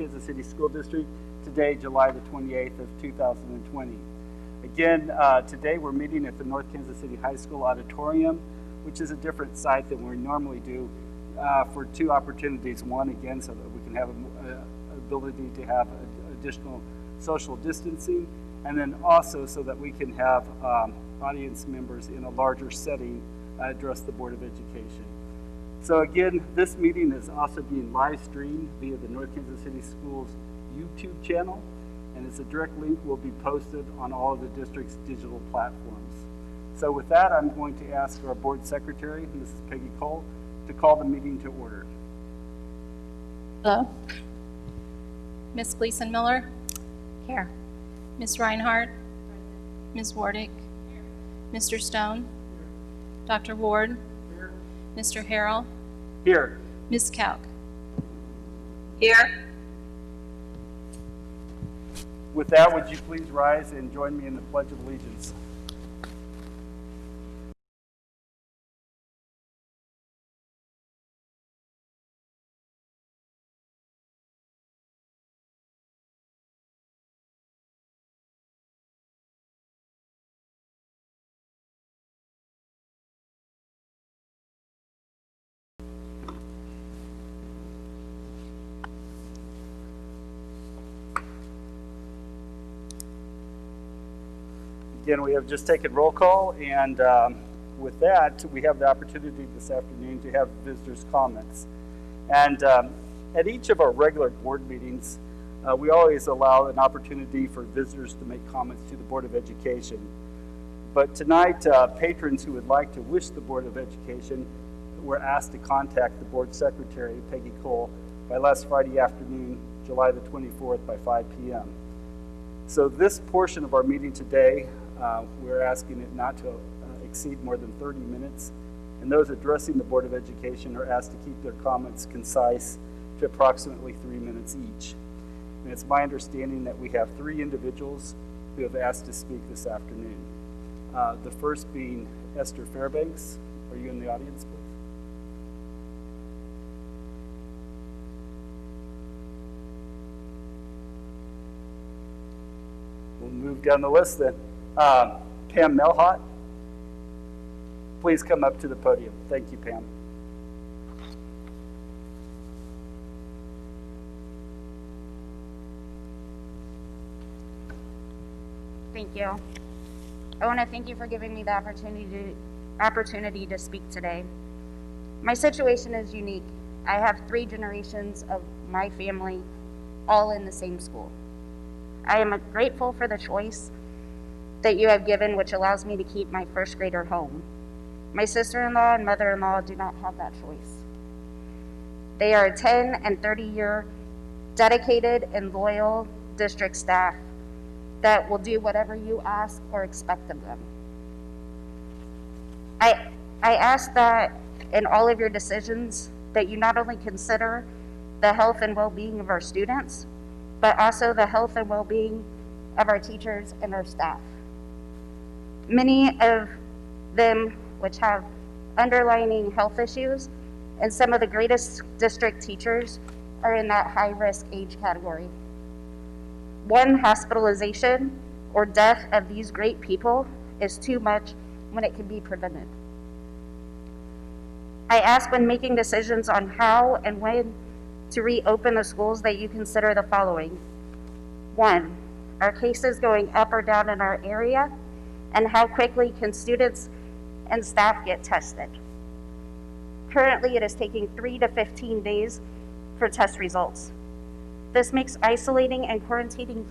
Kansas City School District. Today, July the 28th of 2020. Again, today we're meeting at the North Kansas City High School auditorium, which is a different site than we normally do for two opportunities. One, again, so that we can have an ability to have additional social distancing, and then also so that we can have audience members in a larger setting address the Board of Education. So again, this meeting is also being live streamed via the North Kansas City Schools YouTube channel, and it's a direct link will be posted on all of the district's digital platforms. So with that, I'm going to ask our board secretary, Mrs. Peggy Cole, to call the meeting to order. Hello. Ms. Gleason Miller? Here. Ms. Reinhardt? Ms. Wardick? Mr. Stone? Dr. Ward? Here. Mr. Harrell? Here. Ms. Kalk? Here. With that, would you please rise and join me in the Pledge of Allegiance? Again, we have just taken roll call, and with that, we have the opportunity this afternoon to have visitors' comments. And at each of our regular board meetings, we always allow an opportunity for visitors to make comments to the Board of Education. But tonight, patrons who would like to wish the Board of Education were asked to contact the Board Secretary, Peggy Cole, by last Friday afternoon, July the 24th by 5 p.m. So this portion of our meeting today, we're asking it not to exceed more than 30 minutes, and those addressing the Board of Education are asked to keep their comments concise to approximately 3 minutes each. And it's my understanding that we have 3 individuals who have asked to speak this afternoon. The first being Esther Fairbanks. Are you in the audience, please? We'll move down the list then. Pam Melhott, please come up to the podium. Thank you, Pam. Thank you. I want to thank you for giving me the opportunity to speak today. My situation is unique. I have 3 generations of my family all in the same school. I am grateful for the choice that you have given, which allows me to keep my first grader home. My sister-in-law and mother-in-law do not have that choice. They are 10 and 30-year dedicated and loyal district staff that will do whatever you ask or expect of them. I ask that in all of your decisions that you not only consider the health and well-being of our students, but also the health and well-being of our teachers and our staff. Many of them which have underlying health issues, and some of the greatest district teachers are in that high-risk age category. One hospitalization or death of these great people is too much when it can be prevented. I ask when making decisions on how and when to reopen the schools that you consider the following. 1, are cases going up or down in our area? And how quickly can students and staff get tested? Currently, it is taking 3 to 15 days for test results. This makes isolating and quarantining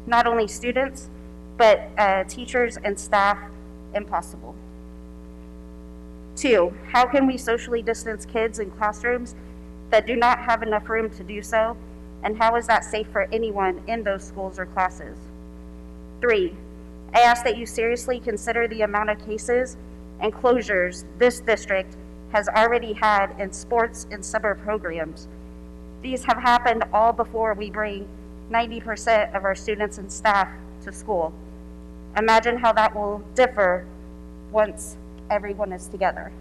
not only students, but teachers and staff impossible. 2, how can we socially distance kids in classrooms that do not have enough room to do so? And how is that safe for anyone in those schools or classes? 3, I ask that you seriously consider the amount of cases and closures this district has already had in sports and summer programs. These have happened all before we bring 90% of our students and staff to school. Imagine how that will differ once everyone is together.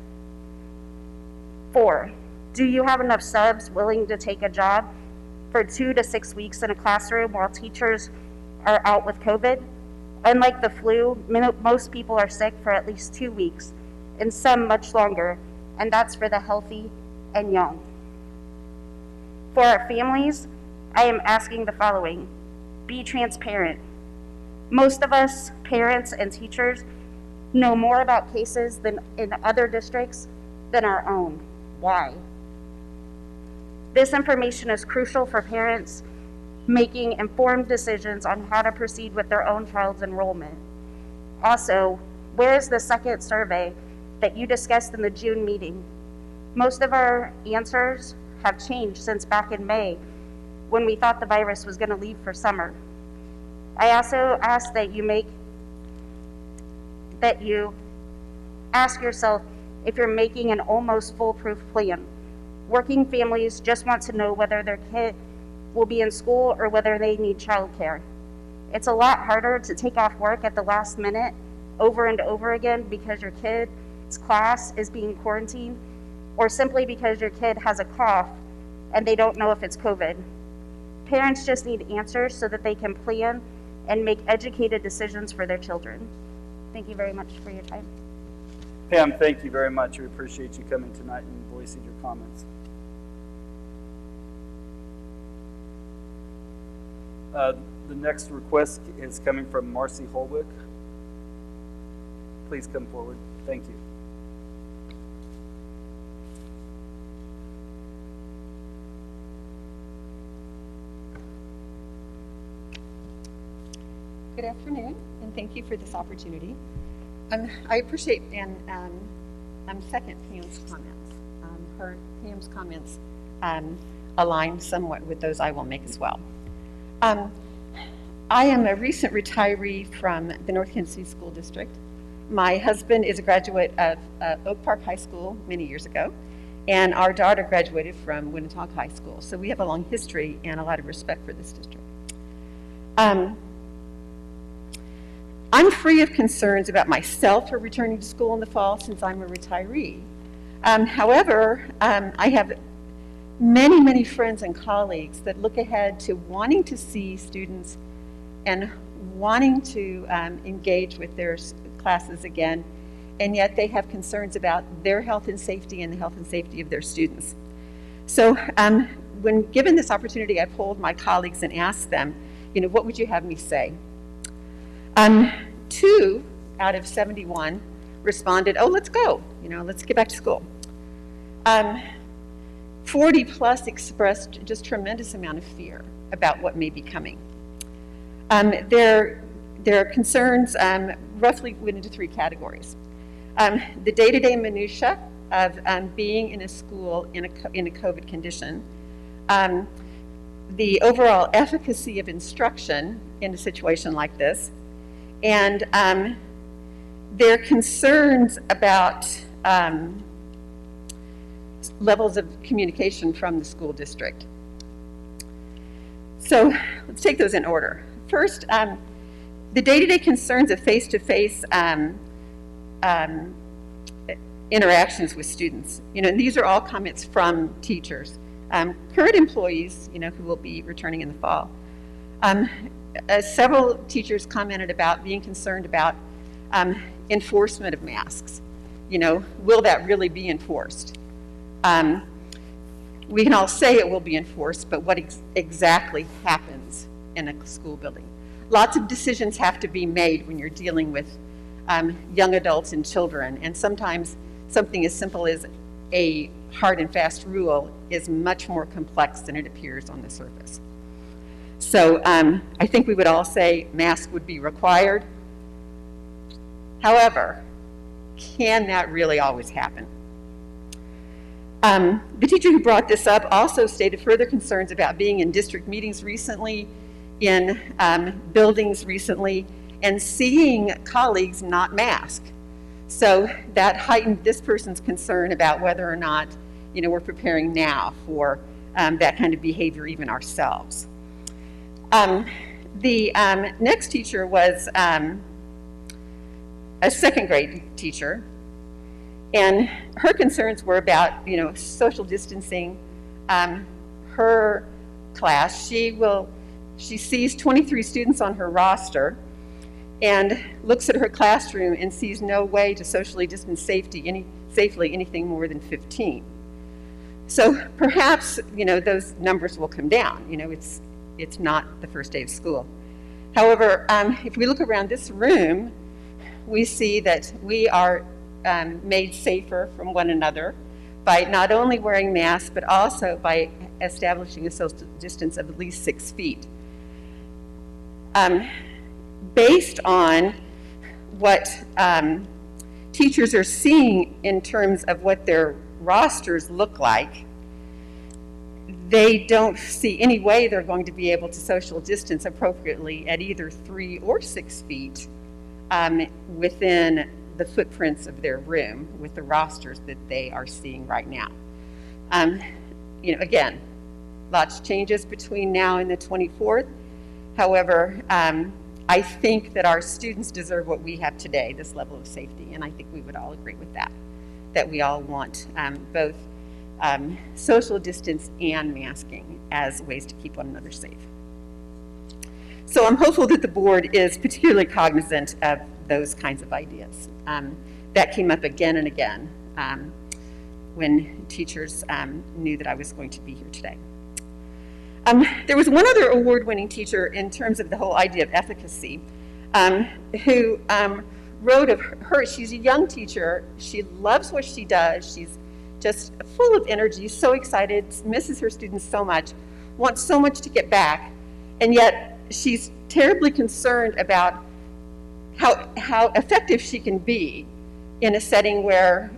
4, do you have enough subs willing to take a job for 2 to 6 weeks in a classroom while teachers are out with COVID. Unlike the flu, most people are sick for at least 2 weeks, and some much longer, and that's for the healthy and young. For our families, I am asking the following: be transparent. Most of us, parents and teachers, know more about cases than in other districts than our own. Why? This information is crucial for parents making informed decisions on how to proceed with their own child's enrollment. Also, where is the second survey that you discussed in the June meeting? Most of our answers have changed since back in May, when we thought the virus was going to leave for summer. I also ask that you ask yourself if you're making an almost foolproof plan. Working families just want to know whether their kid will be in school or whether they need childcare. It's a lot harder to take off work at the last minute over and over again because your kid's class is being quarantined, or simply because your kid has a cough and they don't know if it's COVID. Parents just need answers so that they can plan and make educated decisions for their children. Thank you very much for your time. Pam, thank you very much. We appreciate you coming tonight and voicing your comments. The next request is coming from Marcy Holwick. Please come forward. Thank you. Good afternoon, and thank you for this opportunity. I appreciate and second Pam's comments. Pam's comments align somewhat with those I will make as well. I am a recent retiree from the North Kansas City School District. My husband is a graduate of Oak Park High School many years ago, and our daughter graduated from Winnetonka High School. So we have a long history and a lot of respect for this district. I'm free of concerns about myself for returning to school in the fall since I'm a retiree. However, I have many friends and colleagues that look ahead to wanting to see students and wanting to engage with their classes again, and yet they have concerns about their health and safety and the health and safety of their students. So when given this opportunity, I polled my colleagues and asked them, what would you have me say? 2 out of 71 responded, oh, let's go, let's get back to school. 40 plus expressed just tremendous amount of fear about what may be coming. Their concerns roughly went into 3 categories. The day-to-day minutia of being in a school in a COVID condition, the overall efficacy of instruction in a situation like this, and their concerns about levels of communication from the school district. So let's take those in order. First, the day-to-day concerns of face-to-face interactions with students. And these are all comments from teachers, current employees, who will be returning in the fall. Several teachers commented about being concerned about enforcement of masks. Will that really be enforced? We can all say it will be enforced, but what exactly happens in a school building? Lots of decisions have to be made when you're dealing with young adults and children, and sometimes something as simple as a hard and fast rule is much more complex than it appears on the surface. So I think we would all say masks would be required. However, can that really always happen? The teacher who brought this up also stated further concerns about being in district meetings recently, in buildings recently, and seeing colleagues not masked. So that heightened this person's concern about whether or not we're preparing now for that kind of behavior even ourselves. The next teacher was a second grade teacher, and her concerns were about social distancing, her class, she sees 23 students on her roster and looks at her classroom and sees no way to socially distance safely anything more than 15. So perhaps, those numbers will come down. It's not the first day of school. However, if we look around this room, we see that we are made safer from one another by not only wearing masks, but also by establishing a social distance of at least 6 feet. Based on what teachers are seeing in terms of what their rosters look like, they don't see any way they're going to be able to social distance appropriately at either 3 or 6 feet within the footprints of their room with the rosters that they are seeing right now. Again, lots changes between now and the 24th. However, I think that our students deserve what we have today, this level of safety, and I think we would all agree with that we all want both social distance and masking as ways to keep one another safe. So I'm hopeful that the board is particularly cognizant of those kinds of ideas. That came up again and again when teachers knew that I was going to be here today. There was one other award-winning teacher in terms of the whole idea of efficacy who wrote of her. She's a young teacher. She loves what she does. She's just full of energy, so excited, misses her students so much, wants so much to get back, and yet she's terribly concerned about how effective she can be in a setting where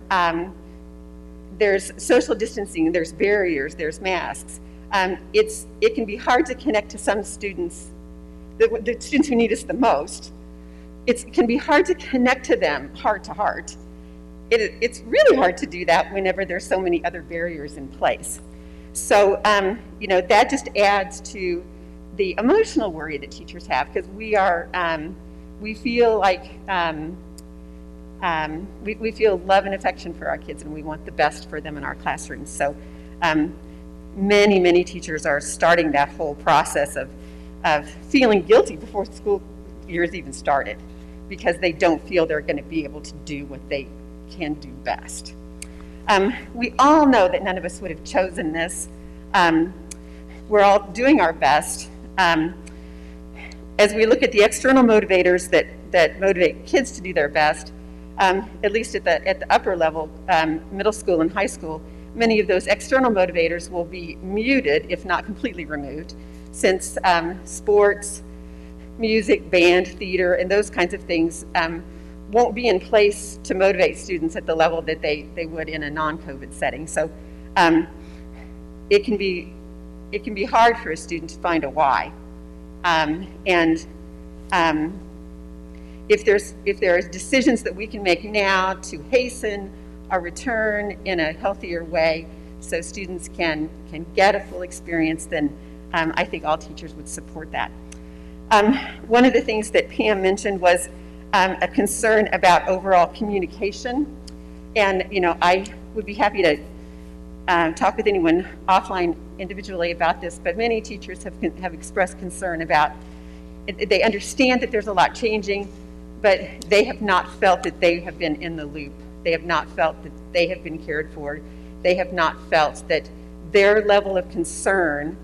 there's social distancing, there's barriers, there's masks. It can be hard to connect to some students, the students who need us the most. It can be hard to connect to them heart to heart. It's really hard to do that whenever there's so many other barriers in place. So, that just adds to the emotional worry that teachers have, because we feel like we feel love and affection for our kids, and we want the best for them in our classrooms. So, many teachers are starting that whole process of feeling guilty before school year's even started, because they don't feel they're going to be able to do what they can do best. We all know that none of us would have chosen this. We're all doing our best. As we look at the external motivators that motivate kids to do their best, at least at the upper level, middle school and high school, many of those external motivators will be muted, if not completely removed, since sports, music, band, theater, and those kinds of things won't be in place to motivate students at the level that they would in a non-COVID setting. So it can be hard for a student to find a why. If there are decisions that we can make now to hasten our return in a healthier way so students can get a full experience, then I think all teachers would support that. One of the things that Pam mentioned was a concern about overall communication. And, I would be happy to talk with anyone offline individually about this, but many teachers have expressed concern about, they understand that there's a lot changing, but they have not felt that they have been in the loop. They have not felt that they have been cared for. They have not felt that their level of concern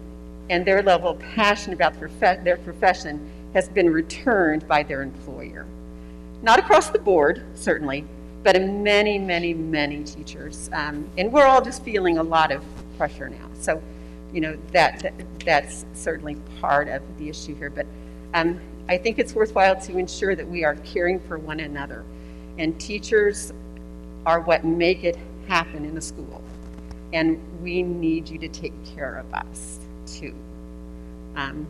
and their level of passion about their profession has been returned by their employer. Not across the board, certainly, but in many teachers. And we're all just feeling a lot of pressure now. So, that's certainly part of the issue here. But I think it's worthwhile to ensure that we are caring for one another. And teachers are what make it happen in a school. And we need you to take care of us, too.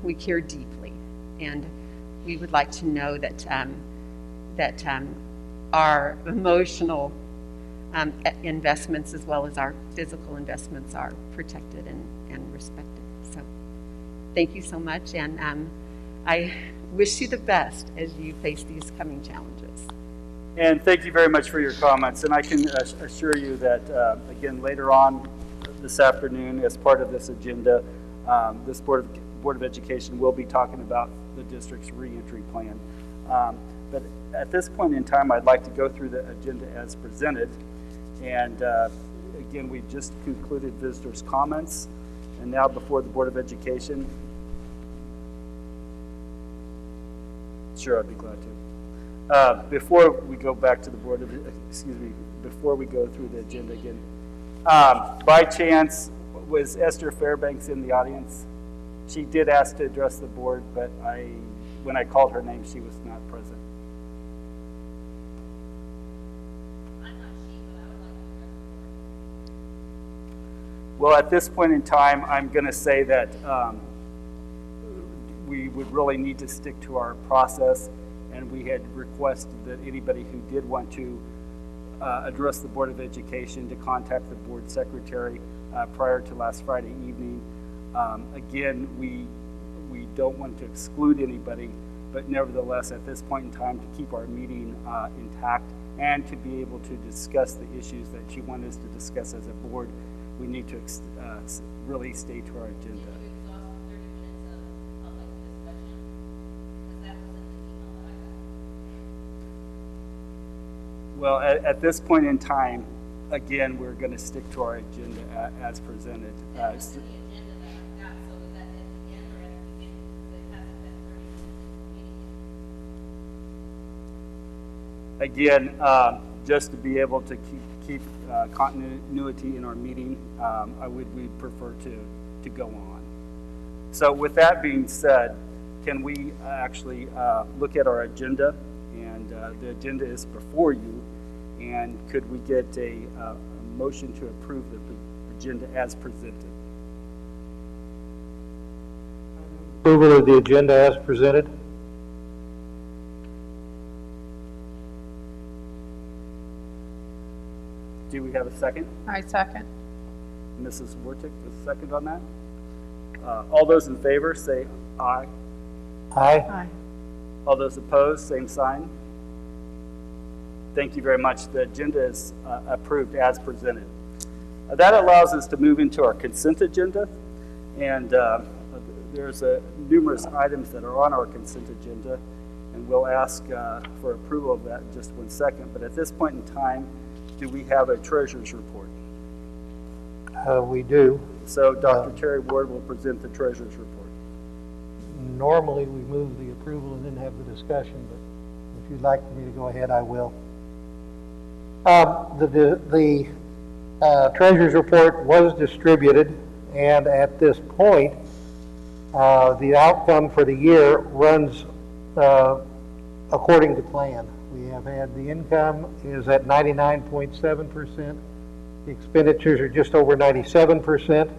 We care deeply. And we would like to know that our emotional investments as well as our physical investments are protected and respected. So thank you so much, and I wish you the best as you face these coming challenges. And thank you very much for your comments. And I can assure you that, again, later on this afternoon, as part of this agenda, this Board of Education will be talking about the district's reentry plan. But at this point in time, I'd like to go through the agenda as presented. And again, we just concluded visitors' comments. And now before the Board of Education. Sure, I'd be glad to. Before we go back to the Board of, before we go through the agenda again, by chance, was Esther Fairbanks in the audience? She did ask to address the board, but when I called her name, she was not present. Well, at this point in time, I'm going to say that we would really need to stick to our process, and we had requested that anybody who did want to address the Board of Education to contact the board secretary prior to last Friday evening. Again, we don't want to exclude anybody, but nevertheless, at this point in time, to keep our meeting intact and to be able to discuss the issues that you want us to discuss as a board, we need to really stay to our agenda. Well, at this point in time, again, we're going to stick to our agenda as presented. Again, just to be able to keep continuity in our meeting, we'd prefer to go on. So with that being said, can we actually look at our agenda? And the agenda is before you. And could we get a motion to approve the agenda as presented? Approval of the agenda as presented. Do we have a second? I second. Mrs. Wartick, a second on that? All those in favor say aye. Aye. Aye. All those opposed, same sign. Thank you very much. The agenda is approved as presented. That allows us to move into our consent agenda. And there's numerous items that are on our consent agenda. And we'll ask for approval of that in just 1 second. But at this point in time, do we have a treasurer's report? We do. So Dr. Terry Ward will present the treasurer's report. Normally, we move the approval and then have the discussion, but if you'd like for me to go ahead, I will. The treasurer's report was distributed, and at this point, the outcome for the year runs according to plan. We have had the income is at 99.7%. The expenditures are just over 97%.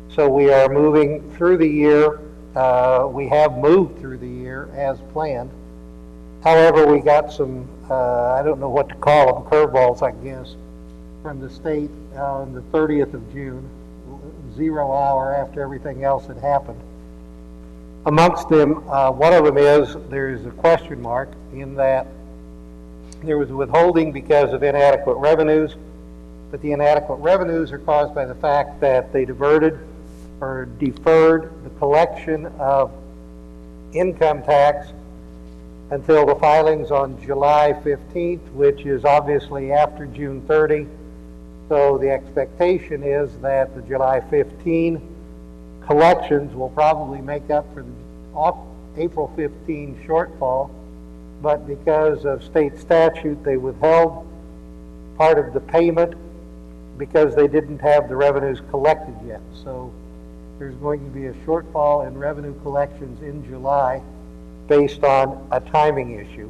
So we are moving through the year. We have moved through the year as planned. However, we got some, I don't know what to call them, curveballs, I guess, from the state on the 30th of June, 0 hour after everything else had happened. Amongst them, one of them is there's a question mark in that there was withholding because of inadequate revenues, but the inadequate revenues are caused by the fact that they diverted or deferred the collection of income tax until the filings on July 15th, which is obviously after June 30. So the expectation is that the July 15 collections will probably make up for the April 15 shortfall, but because of state statute, they withheld part of the payment because they didn't have the revenues collected yet. So there's going to be a shortfall in revenue collections in July based on a timing issue.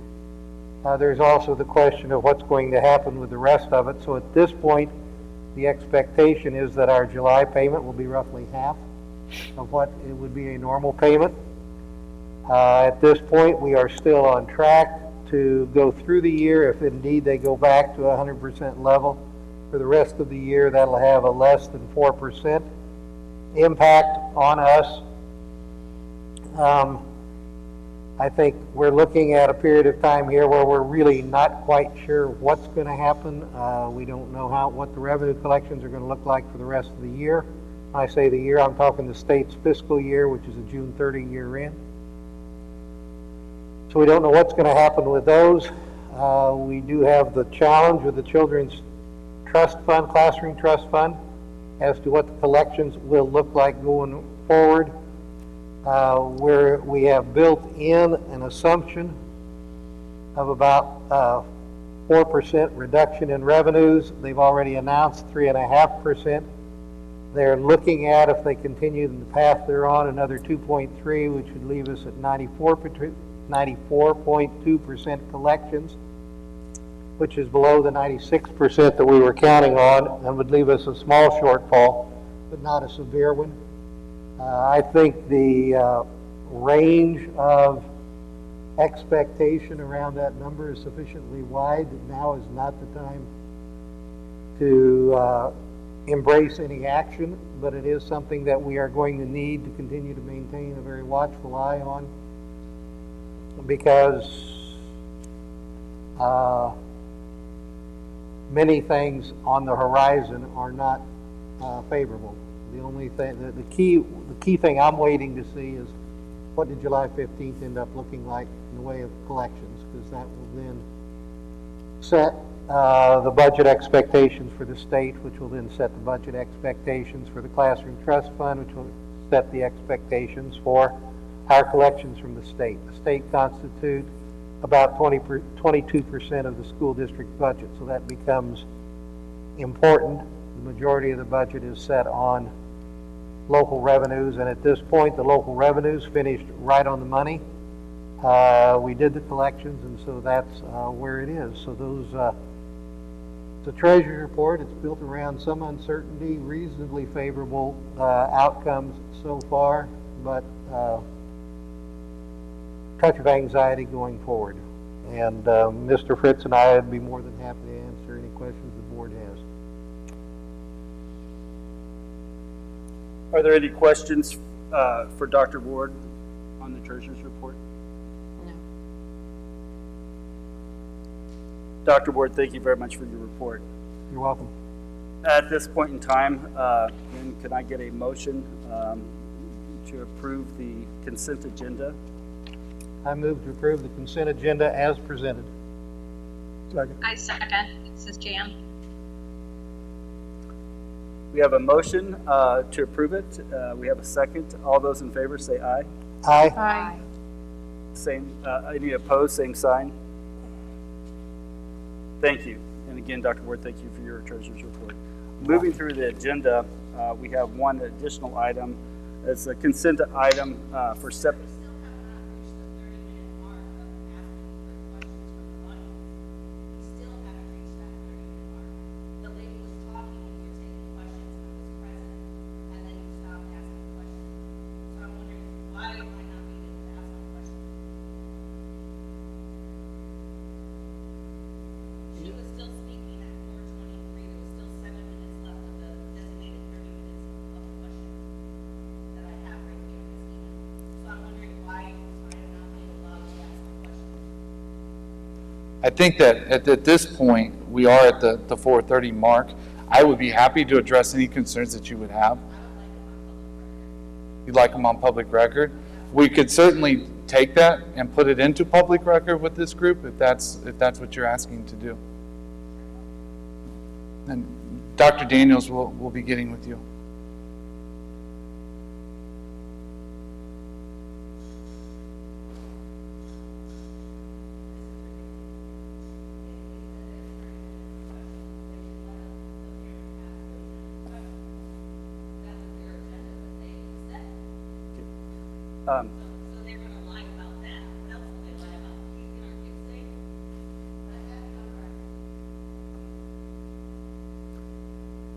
There's also the question of what's going to happen with the rest of it. So at this point, the expectation is that our July payment will be roughly half of what it would be a normal payment. At this point, we are still on track to go through the year. If indeed they go back to 100% level for the rest of the year, that'll have a less than 4% impact on us. I think we're looking at a period of time here where we're really not quite sure what's going to happen. We don't know what the revenue collections are going to look like for the rest of the year. I say the year, I'm talking the state's fiscal year, which is a June 30 year end. So we don't know what's going to happen with those. We do have the challenge with the Children's Trust Fund, Classroom Trust Fund, as to what the collections will look like going forward, where we have built in an assumption of about 4% reduction in revenues. They've already announced 3.5%. They're looking at, if they continue in the path they're on, another 2.3, which would leave us at 94.2% collections, which is below the 96% that we were counting on, and would leave us a small shortfall, but not a severe one. I think the range of expectation around that number is sufficiently wide that now is not the time to embrace any action, but it is something that we are going to need to continue to maintain a very watchful eye on, because many things on the horizon are not favorable. The only thing, the key thing I'm waiting to see is what did July 15th end up looking like in the way of collections, because that will then set the budget expectations for the state, which will then set the budget expectations for the Classroom Trust Fund, which will set the expectations for our collections from the state. The state constitutes about 22% of the school district budget, so that becomes important. The majority of the budget is set on local revenues, and at this point, the local revenues finished right on the money. We did the collections, and so that's where it is. So those, the Treasury report, it's built around some uncertainty, reasonably favorable outcomes so far, but touch of anxiety going forward. And Mr. Fritz and I would be more than happy to answer any questions the board has. Are there any questions for Dr. Ward on the Treasurer's report? No. Dr. Ward, thank you very much for your report. You're welcome. At this point in time, then can I get a motion to approve the consent agenda? I move to approve the consent agenda as presented. Second. I second. This is Jan. We have a motion to approve it. We have a second. All those in favor say aye. Aye. Aye. Same. Any opposed? Same sign. Thank you. And again, Dr. Ward, thank you for your Treasurer's report. Moving through the agenda, we have one additional item. It's a consent item for separate. I think that at this point, we are at the 4:30 mark. I would be happy to address any concerns that you would have. You'd like them on public record? We could certainly take that and put it into public record with this group if that's what you're asking to do. And Dr. Daniels will be getting with you. So they're going to lie about that. What else will they lie about? Keeping our kids safe?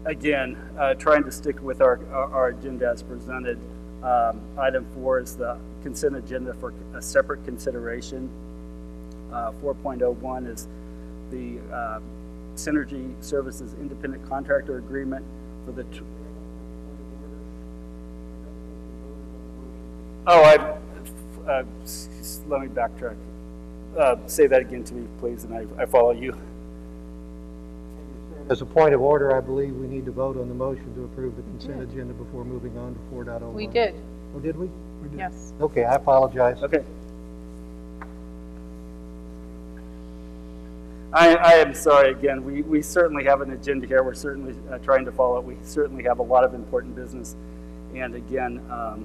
Again, trying to stick with our agenda as presented. Item 4 is the consent agenda for a separate consideration. 4.01 is the Synergy Services Independent Contractor Agreement for the let me backtrack. Say that again to me, please, and I follow you. As a point of order, I believe we need to vote on the motion to approve the consent agenda before moving on to 4.01. We did, Oh, did we? yes. Okay, I apologize. Okay. I am sorry again. We certainly have an agenda here. We're certainly trying to follow it. We certainly have a lot of important business. And again, I'm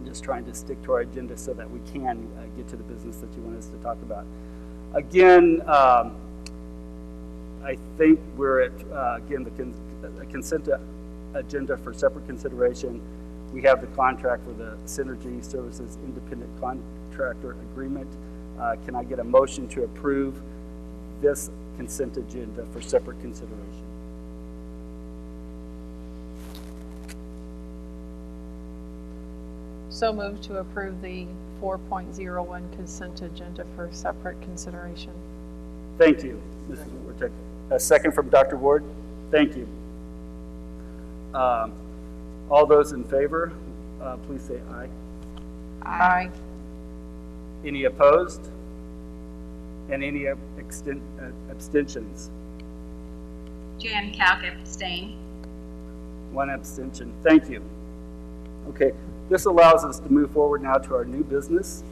just trying to stick to our agenda so that we can get to the business that you want us to talk about. Again, I think we're at, again, the consent agenda for separate consideration. We have the contract for the Synergy Services Independent Contractor Agreement. Can I get a motion to approve this consent agenda for separate consideration? So moved to approve the 4.01 consent agenda for separate consideration. Thank you, Mrs. Wartek. A second from Dr. Ward. Thank you. All those in favor, please say aye. Aye. Any opposed? And any abstentions? Jan Calc abstain. One abstention. Thank you. Okay, this allows us to move forward now to our new business.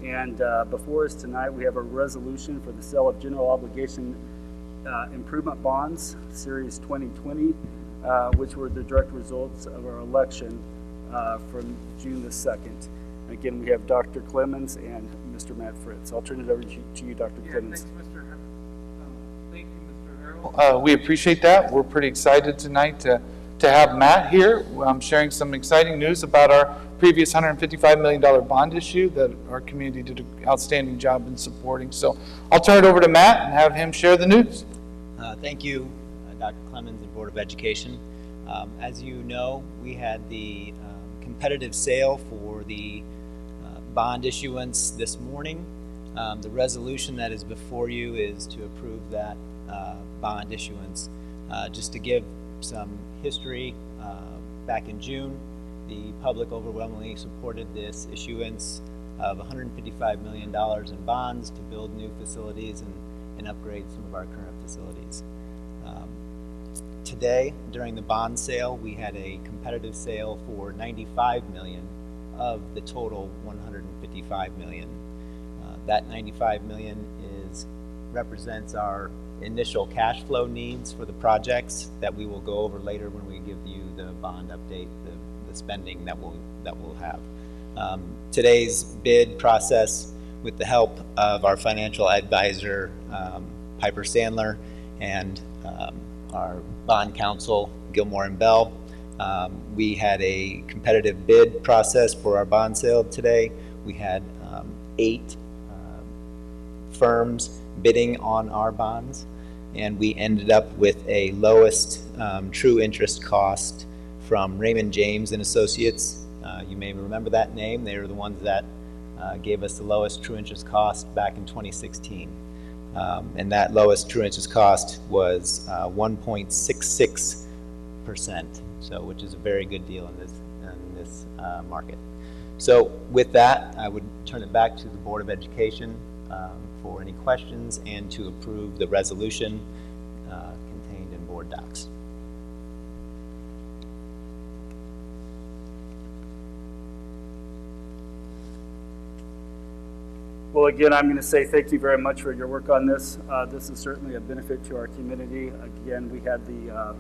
And before us tonight, we have a resolution for the sale of general obligation improvement bonds, Series 2020, which were the direct results of our election from June the 2nd. Again, we have Dr. Clemens and Mr. Matt Fritz. I'll turn it over to you, Dr. Clemens. Thank you, Mr. Harrell. We appreciate that. We're pretty excited tonight to have Matt here. I'm sharing some exciting news about our previous $155 million bond issue that our community did an outstanding job in supporting. So I'll turn it over to Matt and have him share the news. Thank you, Dr. Clemens and Board of Education. As you know, we had the competitive sale for the bond issuance this morning. The resolution that is before you is to approve that bond issuance. Just to give some history, back in June, the public overwhelmingly supported this issuance of $155 million in bonds to build new facilities and upgrade some of our current facilities. Today, during the bond sale, we had a competitive sale for $95 million of the total $155 million. That $95 million represents our initial cash flow needs for the projects that we will go over later when we give you the bond update, the spending that we'll have. Today's bid process, with the help of our financial advisor, Piper Sandler, and our bond counsel, Gilmore and Bell, we had a competitive bid process for our bond sale today. We had 8 firms bidding on our bonds, and we ended up with a lowest true interest cost from Raymond James and Associates. You may remember that name. They were the ones that gave us the lowest true interest cost back in 2016. And that lowest true interest cost was 1.66%, so which is a very good deal in this market. So with that, I would turn it back to the Board of Education for any questions and to approve the resolution contained in board docs. Well, again, I'm going to say thank you very much for your work on this. This is certainly a benefit to our community. Again, we had the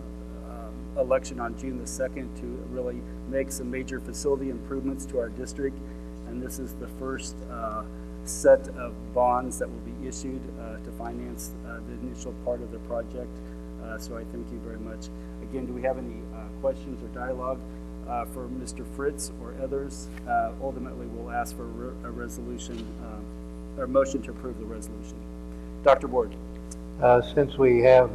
election on June the 2nd to really make some major facility improvements to our district, and this is the first set of bonds that will be issued to finance the initial part of the project. So I thank you very much. Again, do we have any questions or dialogue for Mr. Fritz or others? Ultimately, we'll ask for a resolution or motion to approve the resolution. Dr. Ward. Since we have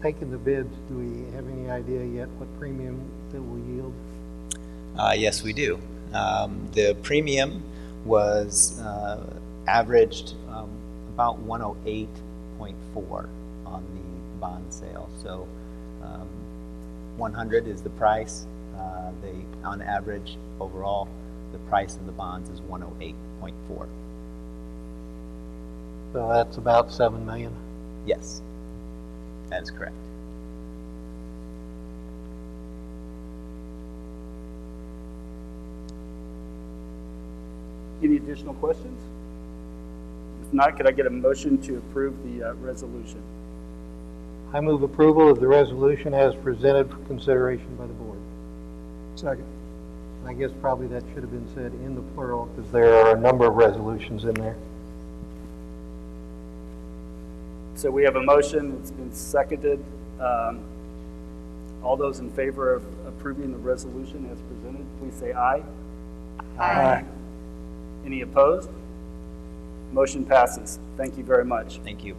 taken the bids, do we have any idea yet what premium that will yield? Yes, we do. The premium was averaged about 108.4 on the bond sale. So 100 is the price. On average, overall, the price of the bonds is 108.4. So that's about $7 million. Yes, that is correct. Any additional questions? If not, could I get a motion to approve the resolution? I move approval of the resolution as presented for consideration by the board. Second. I guess probably that should have been said in the plural because there are a number of resolutions in there. So we have a motion, it's been seconded. All those in favor of approving the resolution as presented, please say aye. Aye. Any opposed? Motion passes. Thank you very much. Thank you.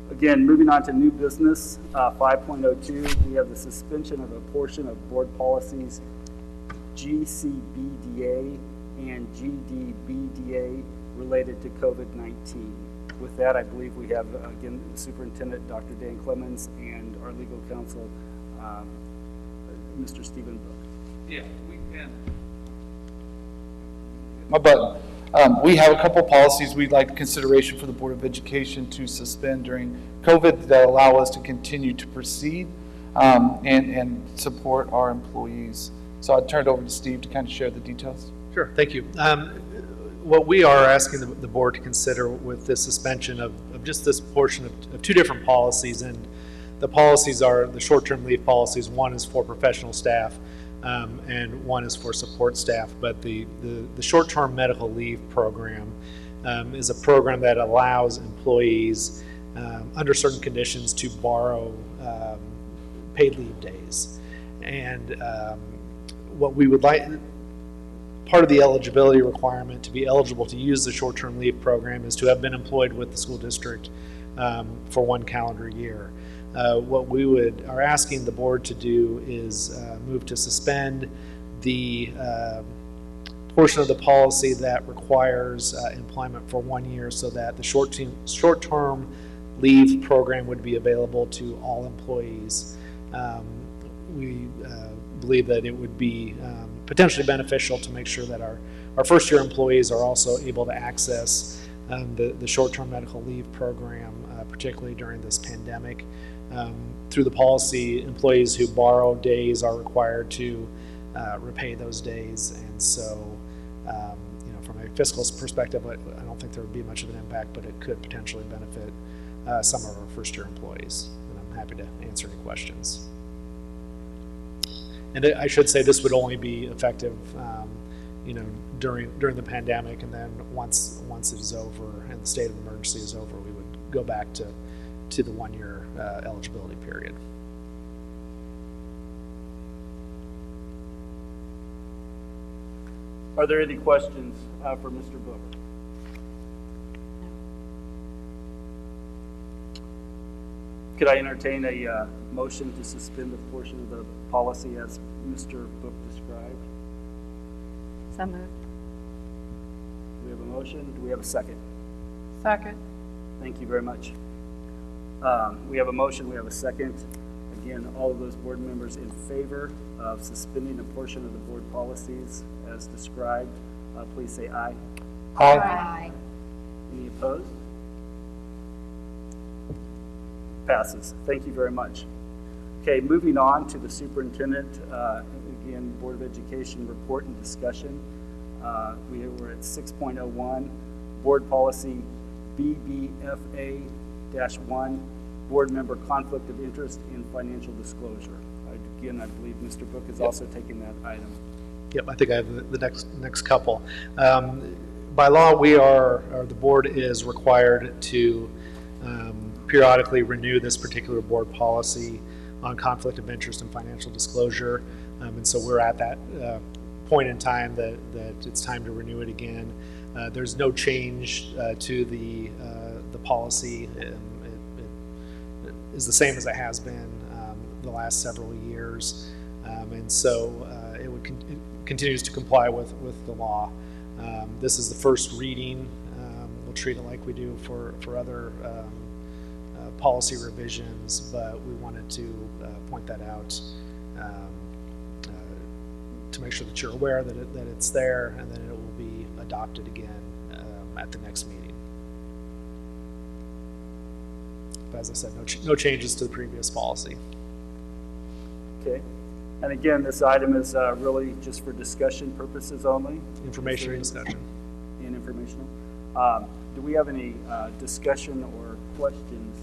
Again, moving on to new business, 5.02, we have the suspension of a portion of board policies GCBDA and GDBDA related to COVID-19. With that, I believe we have, again, Superintendent Dr. Dan Clemens and our legal counsel, Mr. Stephen Book. Yeah, we can. My button. We have a couple policies we'd like consideration for the Board of Education to suspend during COVID that allow us to continue to proceed and support our employees. So I'd turn it over to Steve to kind of share the details. Sure, thank you. What we are asking the board to consider with this suspension of just this portion of two different policies, and the policies are the short-term leave policies. One is for professional staff and one is for support staff. But the short-term medical leave program is a program that allows employees under certain conditions to borrow paid leave days. And what we would like, part of the eligibility requirement to be eligible to use the short-term leave program is to have been employed with the school district for 1 calendar year. What we are asking the board to do is move to suspend the portion of the policy that requires employment for 1 year, so that the short-term leave program would be available to all employees. We believe that it would be potentially beneficial to make sure that our first-year employees are also able to access the short-term medical leave program, particularly during this pandemic. Through the policy, employees who borrow days are required to repay those days, and so from a fiscal perspective, I don't think there would be much of an impact, but it could potentially benefit some of our first-year employees, and I'm happy to answer any questions. And I should say this would only be effective, during the pandemic, and then once it is over and the state of emergency is over, we would go back to the 1 year eligibility period. Are there any questions for Mr. Book? Could I entertain a motion to suspend a portion of the policy as Mr. Book described? So moved. Do we have a motion? Do we have a second? Second. Thank you very much. We have a motion, we have a second. Again, all of those board members in favor of suspending a portion of the board policies as described, please say aye. Aye. Any opposed? Passes. Thank you very much. Okay, moving on to the superintendent, again, Board of Education report and discussion. We were at 6.01, board policy BBFA-1, board member conflict of interest in financial disclosure. Again, I believe Mr. Book is also taking that item. Yep, I think I have the next couple. By law, the board is required to periodically renew this particular board policy on conflict of interest and financial disclosure, and so we're at that point in time that it's time to renew it again. There's no change to the policy. It is the same as it has been the last several years, and so it continues to comply with the law. This is the first reading. We'll treat it like we do for other policy revisions, but we wanted to point that out to make sure that you're aware that it's there, and then it will be adopted again at the next meeting. But as I said, no changes to the previous policy. Okay. And again, this item is really just for discussion purposes only. Information and discussion. And informational. Do we have any discussion or questions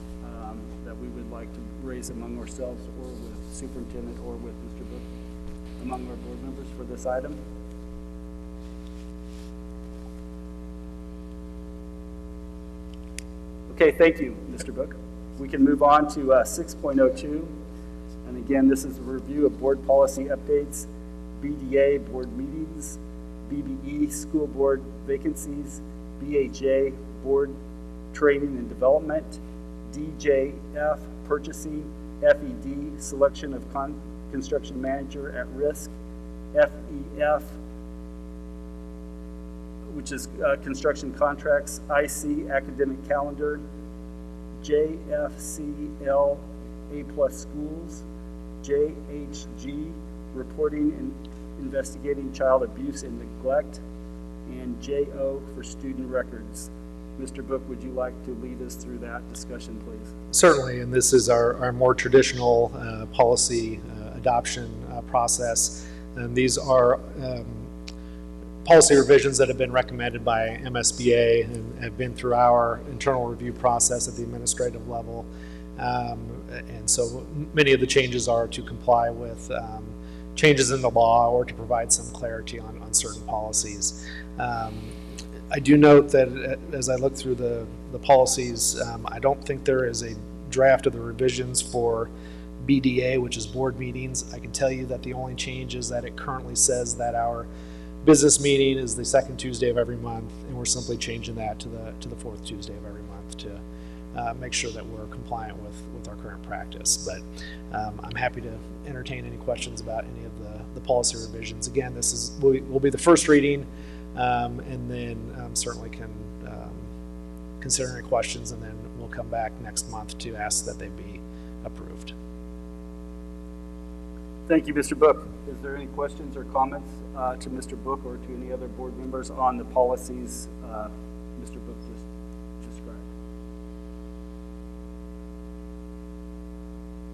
that we would like to raise among ourselves or with superintendent or with Mr. Book among our board members for this item? Okay, thank you, Mr. Book. We can move on to 6.02. And again, this is a review of board policy updates, BDA board meetings, BBE school board vacancies, BHA board training and development, DJF purchasing, FED selection of construction manager at risk, FEF, which is construction contracts, IC academic calendar, JFCL A+ schools, JHG reporting and investigating child abuse and neglect, and JO for student records. Mr. Book, would you like to lead us through that discussion, please? Certainly, and this is our more traditional policy adoption process. And these are policy revisions that have been recommended by MSBA and have been through our internal review process at the administrative level. And so many of the changes are to comply with changes in the law or to provide some clarity on certain policies. I do note that as I look through the policies, I don't think there is a draft of the revisions for BDA, which is board meetings. I can tell you that the only change is that it currently says that our business meeting is the second Tuesday of every month, and we're simply changing that to the fourth Tuesday of every month to make sure that we're compliant with our current practice. But I'm happy to entertain any questions about any of the policy revisions. Again, this will be the first reading, and then certainly can consider any questions, and then we'll come back next month to ask that they be approved. Thank you, Mr. Book. Is there any questions or comments to Mr. Book or to any other board members on the policies Mr. Book just described?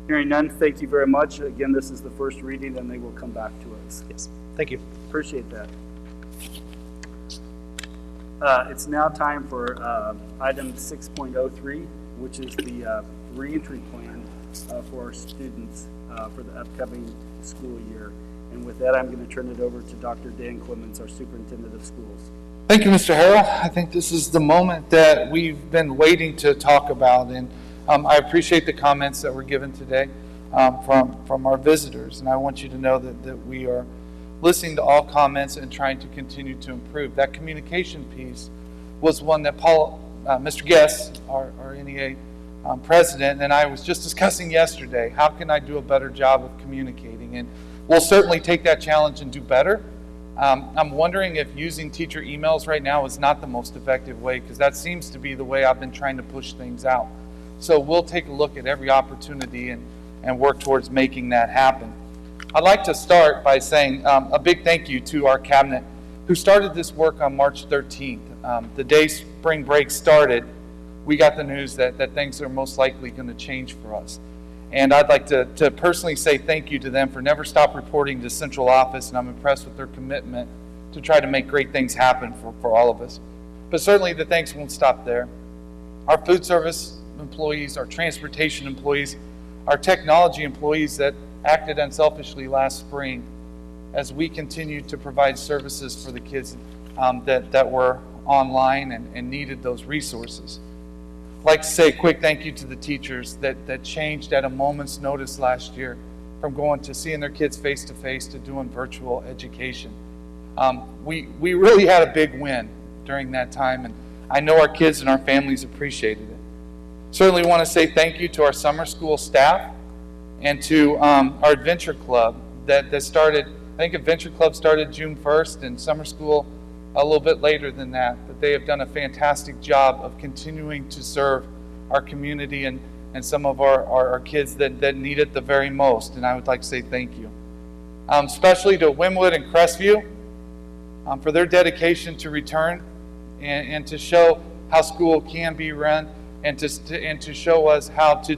Hearing none, thank you very much. Again, this is the first reading, and they will come back to us. Yes, thank you. Appreciate that. It's now time for item 6.03, which is the reentry plan for our students for the upcoming school year. And with that, I'm going to turn it over to Dr. Dan Clemens, our superintendent of schools. Thank you, Mr. Harrell. I think this is the moment that we've been waiting to talk about, and I appreciate the comments that were given today from our visitors, and I want you to know that we are listening to all comments and trying to continue to improve. That communication piece was one that Mr. Guest, our NEA president, and I was just discussing yesterday. How can I do a better job of communicating? And we'll certainly take that challenge and do better. I'm wondering if using teacher emails right now is not the most effective way, because that seems to be the way I've been trying to push things out. So we'll take a look at every opportunity and work towards making that happen. I'd like to start by saying a big thank you to our cabinet who started this work on March 13th. The day spring break started, we got the news that things are most likely going to change for us. And I'd like to personally say thank you to them for never stop reporting to central office, and I'm impressed with their commitment to try to make great things happen for all of us. But certainly the thanks won't stop there. Our food service employees, our transportation employees, our technology employees that acted unselfishly last spring as we continue to provide services for the kids that were online and needed those resources. I'd like to say a quick thank you to the teachers that changed at a moment's notice last year from going to seeing their kids face-to-face to doing virtual education. We really had a big win during that time, and I know our kids and our families appreciated it. Certainly want to say thank you to our summer school staff and to our Adventure Club that started. I think Adventure Club started June 1st and summer school a little bit later than that, but they have done a fantastic job of continuing to serve our community and some of our kids that need it the very most, and I would like to say thank you. Especially to Wynwood and Crestview for their dedication to return and to show how school can be run and to show us how to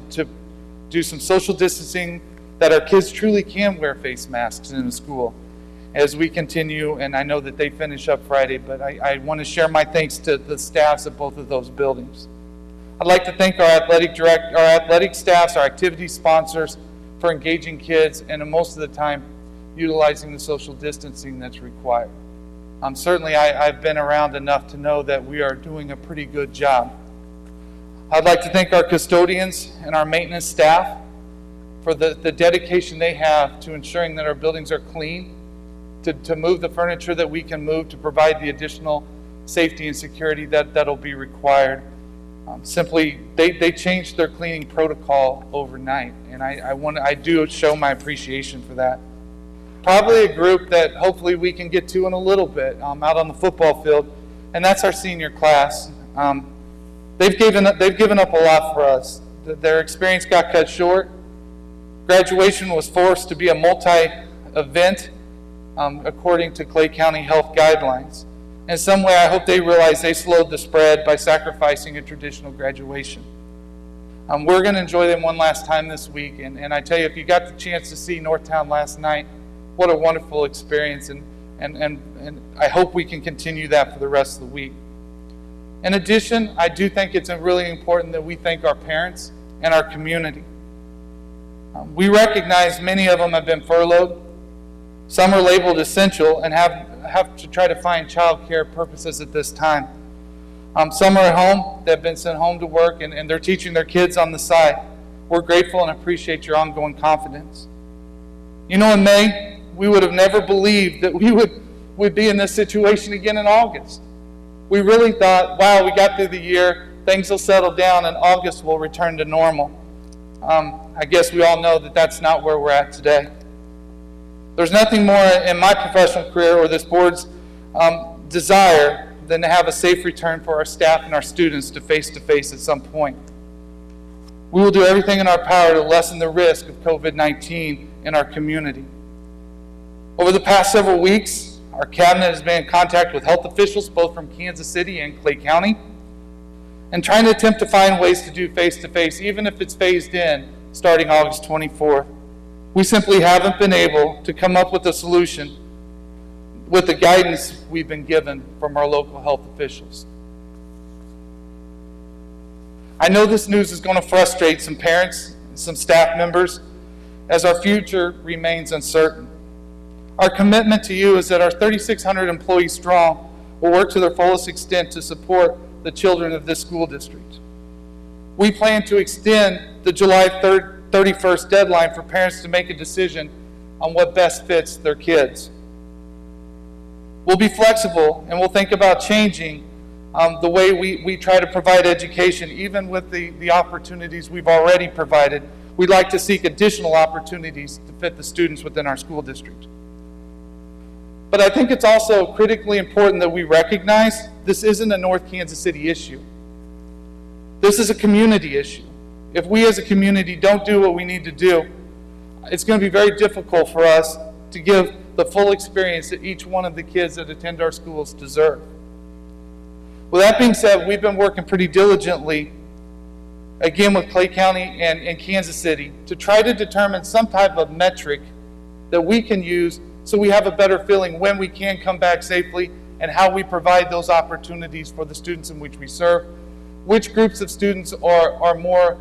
do some social distancing that our kids truly can wear face masks in the school as we continue, and I know that they finish up Friday, but I want to share my thanks to the staffs at both of those buildings. I'd like to thank our athletic staffs, our activity sponsors for engaging kids, and most of the time utilizing the social distancing that's required. Certainly I've been around enough to know that we are doing a pretty good job. I'd like to thank our custodians and our maintenance staff for the dedication they have to ensuring that our buildings are clean, to move the furniture that we can move, to provide the additional safety and security that'll be required. Simply, they changed their cleaning protocol overnight, and I do show my appreciation for that. Probably a group that hopefully we can get to in a little bit out on the football field, and that's our senior class. They've given up a lot for us. Their experience got cut short. Graduation was forced to be a multi-event according to Clay County health guidelines. In some way, I hope they realize they slowed the spread by sacrificing a traditional graduation. We're going to enjoy them one last time this week, and I tell you, if you got the chance to see Northtown last night, what a wonderful experience, and I hope we can continue that for the rest of the week. In addition, I do think it's really important that we thank our parents and our community. We recognize many of them have been furloughed. Some are labeled essential and have to try to find child care purposes at this time. Some are at home, they've been sent home to work, and they're teaching their kids on the side. We're grateful and appreciate your ongoing confidence. You know, in May, we would have never believed that we would be in this situation again in August. We really thought, wow, we got through the year, things will settle down, and August will return to normal. I guess we all know that that's not where we're at today. There's nothing more in my professional career or this board's desire than to have a safe return for our staff and our students to face-to-face at some point. We will do everything in our power to lessen the risk of COVID-19 in our community. Over the past several weeks, our cabinet has been in contact with health officials both from Kansas City and Clay County, and trying to attempt to find ways to do face-to-face, even if it's phased in starting August 24th. We simply haven't been able to come up with a solution with the guidance we've been given from our local health officials. I know this news is going to frustrate some parents and some staff members as our future remains uncertain. Our commitment to you is that our 3,600 employees strong will work to their fullest extent to support the children of this school district. We plan to extend the July 31st deadline for parents to make a decision on what best fits their kids. We'll be flexible and we'll think about changing the way we try to provide education, even with the opportunities we've already provided. We'd like to seek additional opportunities to fit the students within our school district. But I think it's also critically important that we recognize this isn't a North Kansas City issue. This is a community issue. If we as a community don't do what we need to do, it's going to be very difficult for us to give the full experience that each one of the kids that attend our schools deserve. With that being said, we've been working pretty diligently, again with Clay County and Kansas City, to try to determine some type of metric that we can use so we have a better feeling when we can come back safely and how we provide those opportunities for the students in which we serve. Which groups of students are more,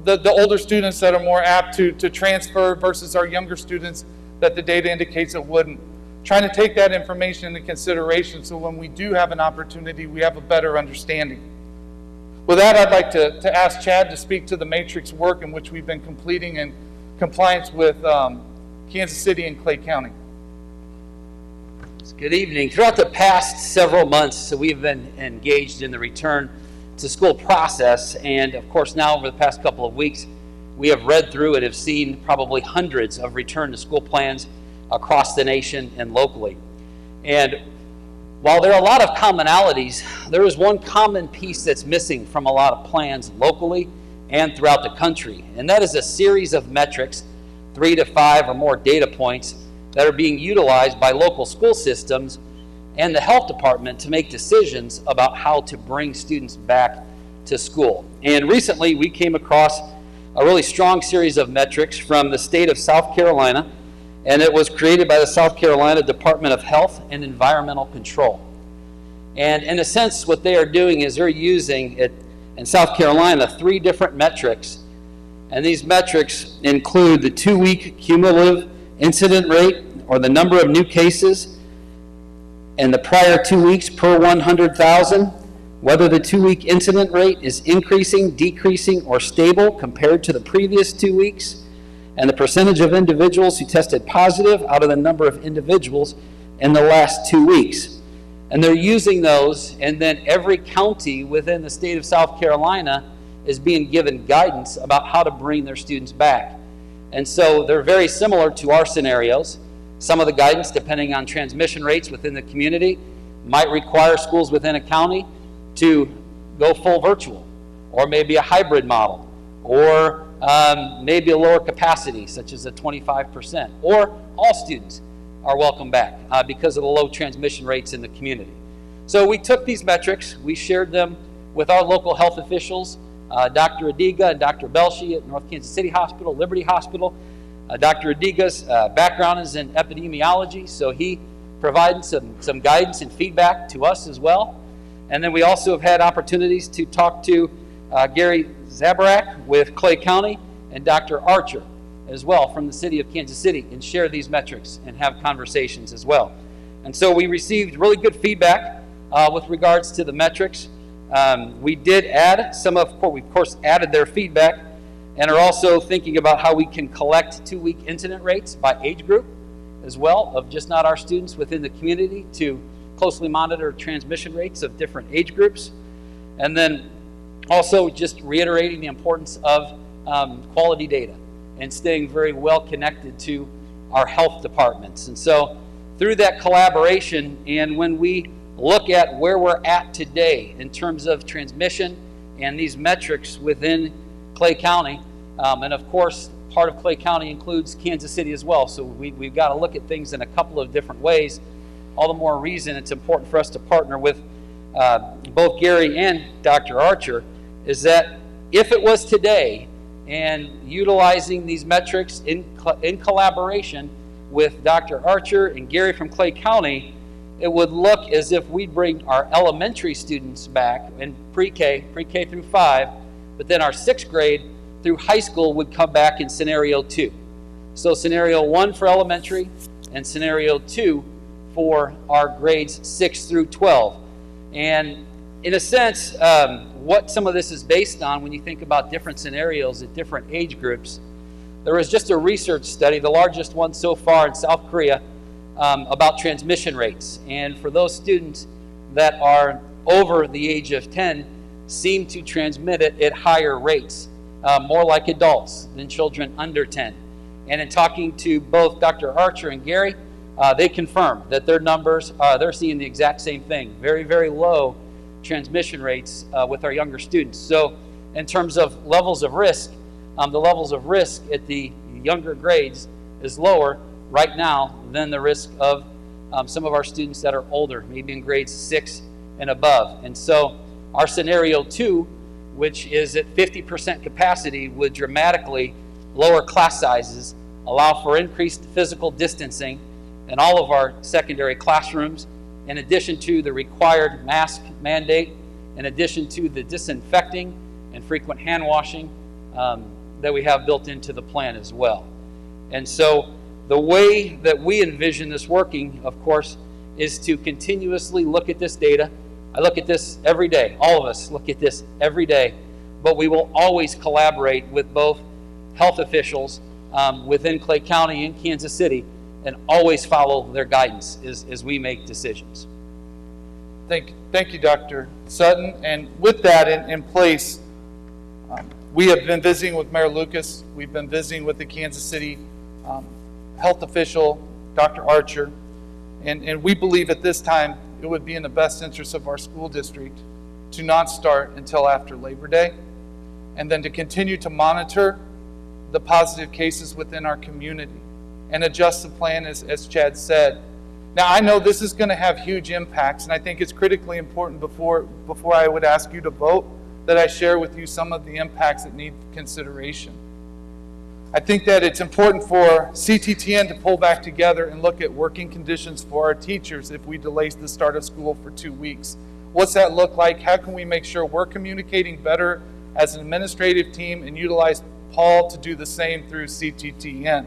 the older students that are more apt to transfer versus our younger students that the data indicates it wouldn't. Trying to take that information into consideration so when we do have an opportunity, we have a better understanding. With that, I'd like to ask Chad to speak to the matrix work in which we've been completing in compliance with Kansas City and Clay County. Good evening. Throughout the past several months, we've been engaged in the return to school process, and of course now over the past couple of weeks, we have read through and have seen probably hundreds of return to school plans across the nation and locally. And while there are a lot of commonalities, there is one common piece that's missing from a lot of plans locally and throughout the country, and that is a series of metrics, 3 to 5 or more data points that are being utilized by local school systems and the health department to make decisions about how to bring students back to school. And recently we came across a really strong series of metrics from the state of South Carolina, and it was created by the South Carolina Department of Health and Environmental Control. And in a sense, what they are doing is they're using it in South Carolina 3 different metrics, and these metrics include the 2-week cumulative incident rate, or the number of new cases in the prior 2 weeks per 100,000, whether the 2-week incident rate is increasing, decreasing, or stable compared to the previous 2 weeks, and the percentage of individuals who tested positive out of the number of individuals in the last 2 weeks. And they're using those, and then every county within the state of South Carolina is being given guidance about how to bring their students back. And so they're very similar to our scenarios. Some of the guidance, depending on transmission rates within the community, might require schools within a county to go full virtual, or maybe a hybrid model, or maybe a lower capacity, such as a 25%, or all students are welcome back because of the low transmission rates in the community. So we took these metrics, we shared them with our local health officials, Dr. Adiga and Dr. Belshi at North Kansas City Hospital, Liberty Hospital. Dr. Adiga's background is in epidemiology, so he provided some guidance and feedback to us as well. And then we also have had opportunities to talk to Gary Zabarak with Clay County and Dr. Archer as well from the city of Kansas City, and share these metrics and have conversations as well. And so we received really good feedback with regards to the metrics. We did add we of course added their feedback, and are also thinking about how we can collect 2-week incident rates by age group as well, of just not our students within the community, to closely monitor transmission rates of different age groups. And then also just reiterating the importance of quality data and staying very well connected to our health departments. And so through that collaboration, and when we look at where we're at today in terms of transmission and these metrics within Clay County, and of course part of Clay County includes Kansas City as well, so we've got to look at things in a couple of different ways. All the more reason it's important for us to partner with both Gary and Dr. Archer, is that if it was today, and utilizing these metrics in collaboration with Dr. Archer and Gary from Clay County, it would look as if we bring our elementary students back in pre-K through 5, but then our 6th grade through high school would come back in scenario 2. So scenario 1 for elementary, and scenario 2 for our grades 6 through 12. And in a sense, what some of this is based on, when you think about different scenarios at different age groups, there was just a research study, the largest one so far in South Korea, about transmission rates. And for those students that are over the age of 10, seem to transmit it at higher rates, more like adults than children under 10. And in talking to both Dr. Archer and Gary, they confirmed that their numbers, they're seeing the exact same thing, very, very low transmission rates with our younger students. So in terms of levels of risk, the levels of risk at the younger grades is lower right now than the risk of some of our students that are older, maybe in grades 6 and above. And so our scenario 2, which is at 50% capacity, would dramatically lower class sizes, allow for increased physical distancing in all of our secondary classrooms, in addition to the required mask mandate, in addition to the disinfecting and frequent hand washing that we have built into the plan as well. And so the way that we envision this working, of course, is to continuously look at this data. I look at this every day. All of us look at this every day. But we will always collaborate with both health officials within Clay County and Kansas City, and always follow their guidance as we make decisions. Thank you, Dr. Sutton. And with that in place, we have been visiting with Mayor Lucas. We've been visiting with the Kansas City health official, Dr. Archer. And we believe at this time it would be in the best interest of our school district to not start until after Labor Day, and then to continue to monitor the positive cases within our community and adjust the plan as Chad said. Now, I know this is going to have huge impacts, and I think it's critically important before I would ask you to vote that I share with you some of the impacts that need consideration. I think that it's important for CTTN to pull back together and look at working conditions for our teachers if we delay the start of school for 2 weeks. What's that look like? How can we make sure we're communicating better as an administrative team and utilize Paul to do the same through CTTN?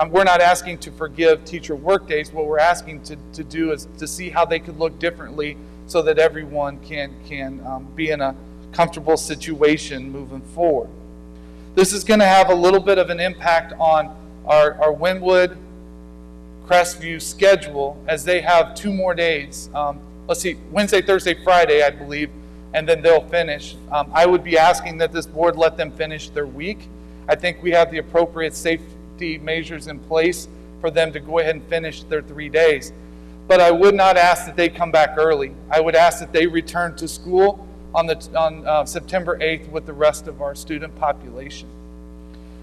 We're not asking to forgive teacher work days. What we're asking to do is to see how they could look differently so that everyone can be in a comfortable situation moving forward. This is going to have a little bit of an impact on our Wynwood Crestview schedule, as they have 2 more days. Let's see, Wednesday, Thursday, Friday, I believe, and then they'll finish. I would be asking that this board let them finish their week. I think we have the appropriate safety measures in place for them to go ahead and finish their 3 days. But I would not ask that they come back early. I would ask that they return to school on September 8th with the rest of our student population.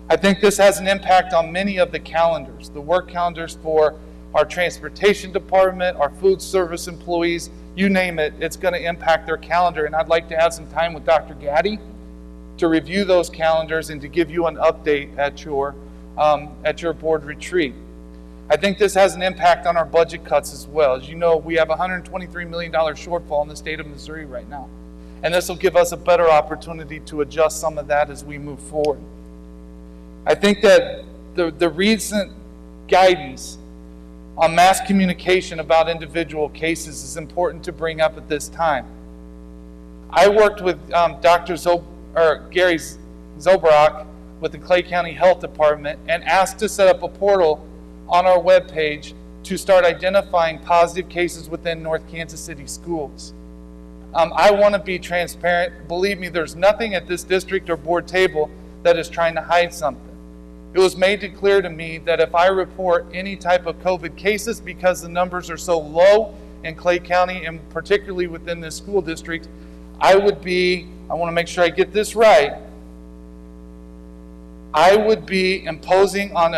I think this has an impact on many of the calendars, the work calendars for our transportation department, our food service employees, you name it, it's going to impact their calendar. And I'd like to have some time with Dr. Gaddy to review those calendars and to give you an update at your board retreat. I think this has an impact on our budget cuts as well. As you know, we have a $123 million shortfall in the state of Missouri right now. And this will give us a better opportunity to adjust some of that as we move forward. I think that the recent guidance on mass communication about individual cases is important to bring up at this time. I worked with Gary Zobrock with the Clay County Health Department and asked to set up a portal on our webpage to start identifying positive cases within North Kansas City schools. I want to be transparent. Believe me, there's nothing at this district or board table that is trying to hide something. It was made clear to me that if I report any type of COVID cases, because the numbers are so low in Clay County and particularly within this school district, I want to make sure I get this right, I would be imposing on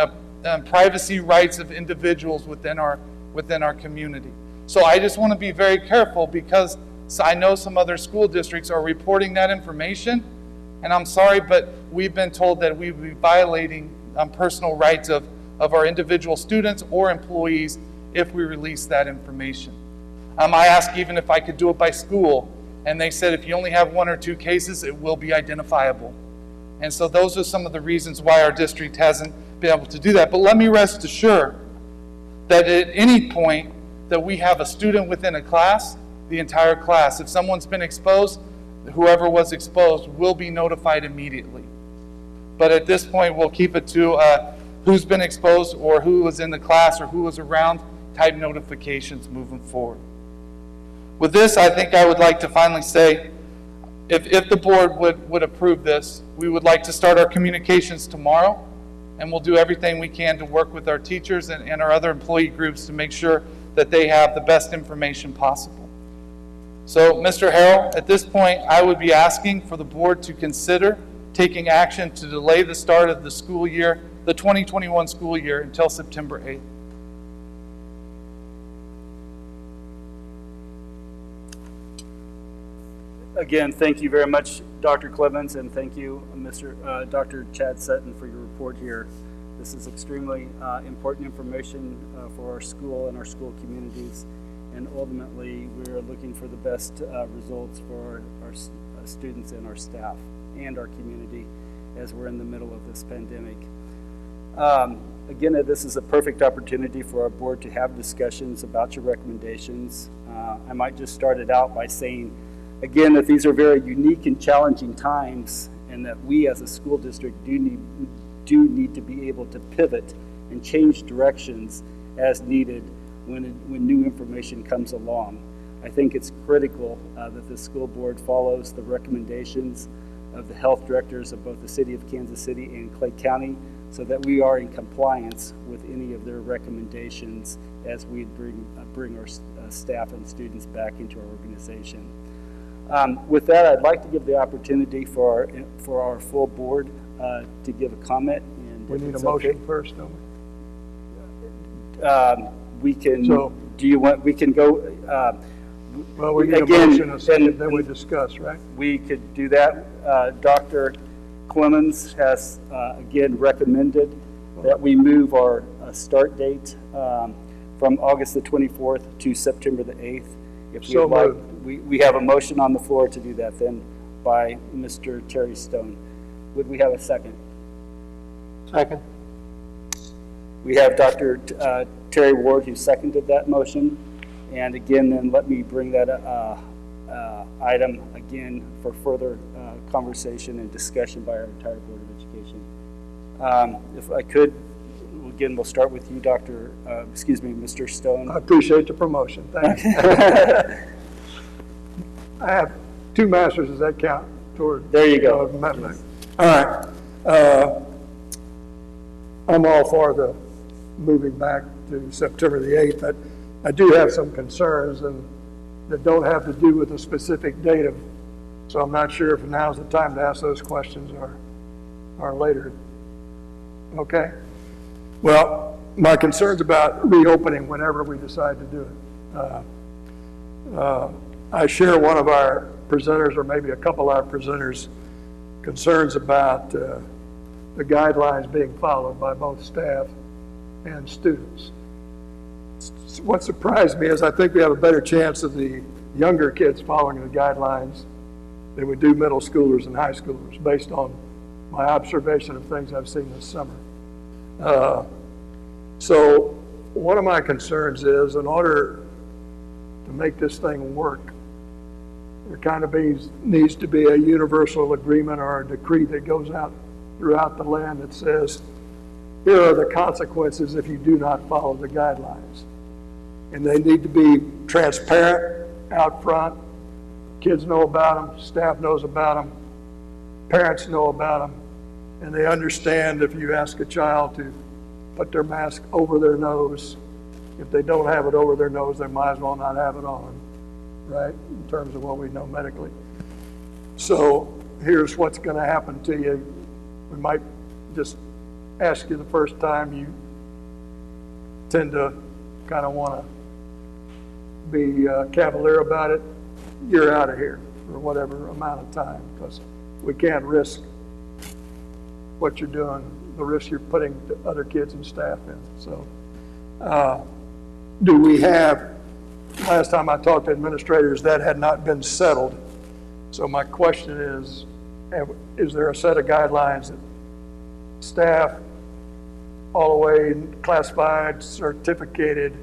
privacy rights of individuals within our community. So I just want to be very careful, because I know some other school districts are reporting that information, and I'm sorry, but we've been told that we would be violating personal rights of our individual students or employees if we release that information. I asked even if I could do it by school, and they said if you only have 1 or 2 cases, it will be identifiable. And so those are some of the reasons why our district hasn't been able to do that. But let me rest assured that at any point that we have a student within a class, the entire class, if someone's been exposed, whoever was exposed will be notified immediately. But at this point, we'll keep it to who's been exposed or who was in the class or who was around type notifications moving forward. With this, I think I would like to finally say, if the board would approve this, we would like to start our communications tomorrow, and we'll do everything we can to work with our teachers and our other employee groups to make sure that they have the best information possible. So, Mr. Harrell, at this point, I would be asking for the board to consider taking action to delay the start of the school year, the 2021 school year, until September 8th. Again, thank you very much, Dr. Clemens, and thank you, Dr. Chad Sutton, for your report here. This is extremely important information for our school and our school communities, and ultimately, we are looking for the best results for our students and our staff and our community as we're in the middle of this pandemic. Again, this is a perfect opportunity for our board to have discussions about your recommendations. I might just start it out by saying, again, that these are very unique and challenging times, and that we as a school district do need to be able to pivot and change directions as needed when new information comes along. I think it's critical that the school board follows the recommendations of the health directors of both the city of Kansas City and Clay County, so that we are in compliance with any of their recommendations as we bring our staff and students back into our organization. With that, I'd like to give the opportunity for our full board to give a comment. And we need a motion first, don't we? We can. So, do you want? We can go. Well, we need a Again, motion, a second, and- then we discuss, right? We could do that. Dr. Clemens has, again, recommended that we move our start date from August the 24th to September the 8th. If So you'd like, moved. we have a motion on the floor to do that then by Mr. Terry Stone. Would we have a second? Second? We have Dr. Terry Ward who seconded that motion. And again, then let me bring that item again for further conversation and discussion by our entire Board of Education. If I could, again, we'll start with you, Mr. Stone. I appreciate the promotion, thank you. I have 2 masters, does that count toward? There you go. All right. I'm all for the moving back to September the 8th, but I do have some concerns and that don't have to do with a specific date of, so I'm not sure if now's the time to ask those questions or later. Okay? Well, my concerns about reopening whenever we decide to do it. I share one of our presenters, or maybe a couple of our presenters' concerns about the guidelines being followed by both staff and students. What surprised me is I think we have a better chance of the younger kids following the guidelines than we do middle schoolers and high schoolers, based on my observation of things I've seen this summer. So one of my concerns is, in order to make this thing work, there kind of needs to be a universal agreement or a decree that goes out throughout the land that says, here are the consequences if you do not follow the guidelines. And they need to be transparent out front. Kids know about them, staff knows about them, parents know about them, and they understand if you ask a child to put their mask over their nose, if they don't have it over their nose, they might as well not have it on, right, in terms of what we know medically. So here's what's going to happen to you. We might just ask you the first time, you tend to kind of want to be cavalier about it, you're out of here for whatever amount of time, because we can't risk what you're doing, the risk you're putting the other kids and staff in. So do we have, last time I talked to administrators, that had not been settled. So my question is there a set of guidelines that staff, all the way classified, certificated,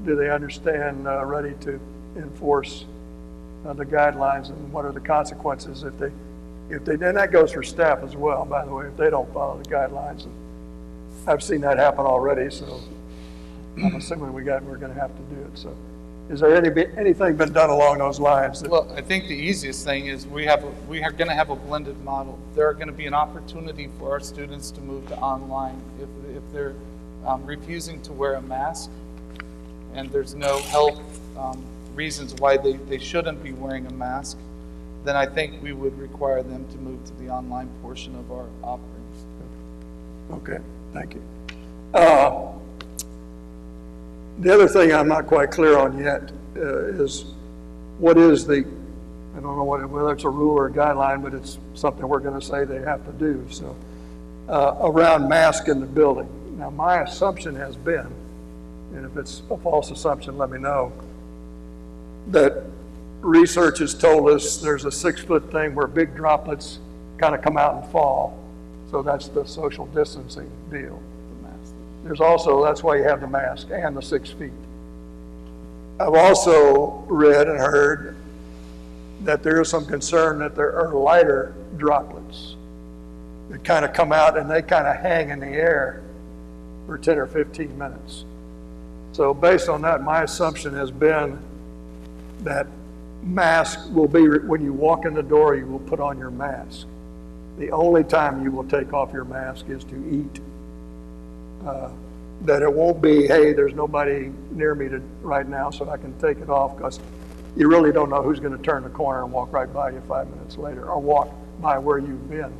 do they understand, ready to enforce the guidelines, and what are the consequences if they, and that goes for staff as well, by the way, if they don't follow the guidelines. And I've seen that happen already, so I'm assuming we're going to have to do it. So is there anything been done along those lines? Well, I think the easiest thing is we are going to have a blended model. There are going to be an opportunity for our students to move to online if they're refusing to wear a mask, and there's no health reasons why they shouldn't be wearing a mask, then I think we would require them to move to the online portion of our offerings. Okay, thank you. The other thing I'm not quite clear on yet is what is the, I don't know whether it's a rule or a guideline, but it's something we're going to say they have to do. So around masks in the building. Now my assumption has been, and if it's a false assumption, let me know, that research has told us there's a 6-foot thing where big droplets kind of come out and fall. So that's the social distancing deal. There's also, that's why you have the mask and the 6 feet. I've also read and heard that there is some concern that there are lighter droplets that kind of come out and they kind of hang in the air for 10 or 15 minutes. So based on that, my assumption has been that mask will be, when you walk in the door, you will put on your mask. The only time you will take off your mask is to eat. That it won't be, hey, there's nobody near me right now, so I can take it off, because you really don't know who's going to turn the corner and walk right by you 5 minutes later, or walk by where you've been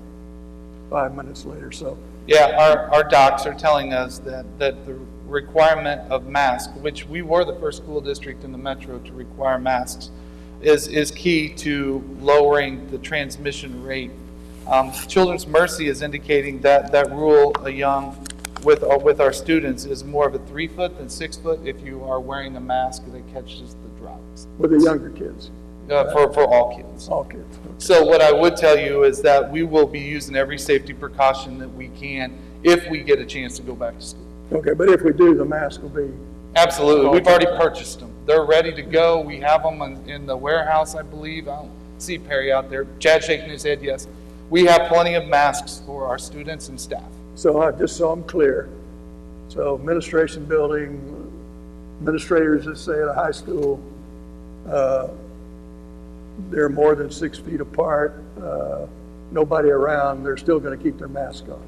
5 minutes later. So yeah, our docs are telling us that the requirement of masks, which we were the first school district in the metro to require masks, is key to lowering the transmission rate. Children's Mercy is indicating that Rule Young with our students is more of a 3 foot than 6 foot if you are wearing a mask that catches the drops. With the younger kids? For all kids. All kids. Okay. So what I would tell you is that we will be using every safety precaution that we can if we get a chance to go back to school. Okay, but if we do, the mask will be... Absolutely. We've already purchased them. They're ready to go. We have them in the warehouse, I believe. I don't see Perry out there. Chad shaking his head, yes. We have plenty of masks for our students and staff. So just so I'm clear, so administration building, administrators that say at a high school, they're more than 6 feet apart, nobody around, they're still going to keep their mask on.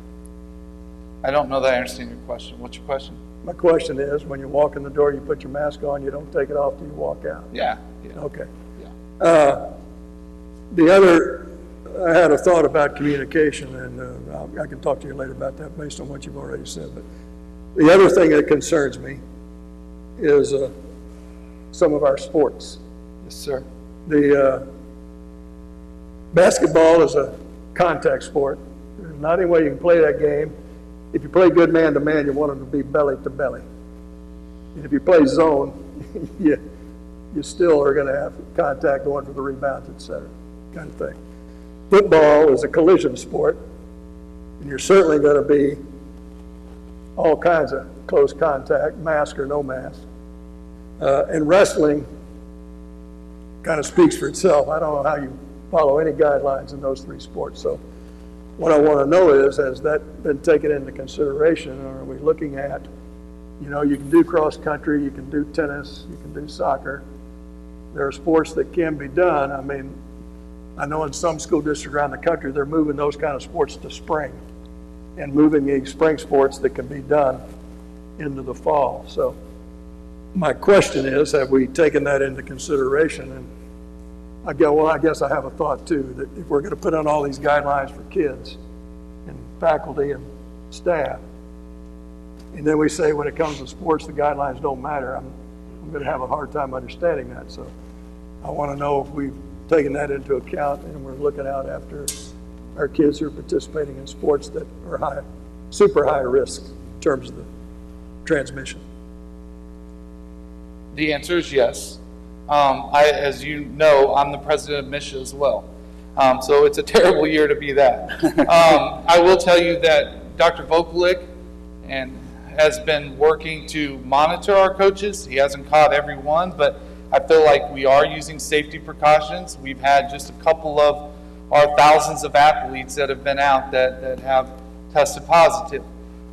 I don't know that I understand your question. What's your question? My question is, when you walk in the door, you put your mask on, you don't take it off till you walk out. Yeah. Okay. Yeah. The other, I had a thought about communication, and I can talk to you later about that based on what you've already said. But the other thing that concerns me is some of our sports. Yes, sir. The basketball is a contact sport. There's not any way you can play that game. If you play good man-to-man, you want them to be belly-to-belly. And if you play zone, you still are going to have contact going for the rebounds, et cetera, kind of thing. Football is a collision sport, and you're certainly going to be all kinds of close contact, mask or no mask. And wrestling kind of speaks for itself. I don't know how you follow any guidelines in those three sports. So what I want to know is, has that been taken into consideration, or are we looking at, you know, you can do cross country, you can do tennis, you can do soccer. There are sports that can be done. I mean, I know in some school districts around the country, they're moving those kind of sports to spring and moving the spring sports that can be done into the fall. So my question is, have we taken that into consideration? And I guess I have a thought too, that if we're going to put on all these guidelines for kids and faculty and staff, and then we say when it comes to sports, the guidelines don't matter, I'm going to have a hard time understanding that. So I want to know if we've taken that into account and we're looking out after our kids who are participating in sports that are super high risk in terms of the transmission. The answer is yes. As you know, I'm the president of MISHA as well. So it's a terrible year to be that. I will tell you that Dr. Vokulik has been working to monitor our coaches. He hasn't caught every one, but I feel like we are using safety precautions. We've had just a couple of our thousands of athletes that have been out that have tested positive.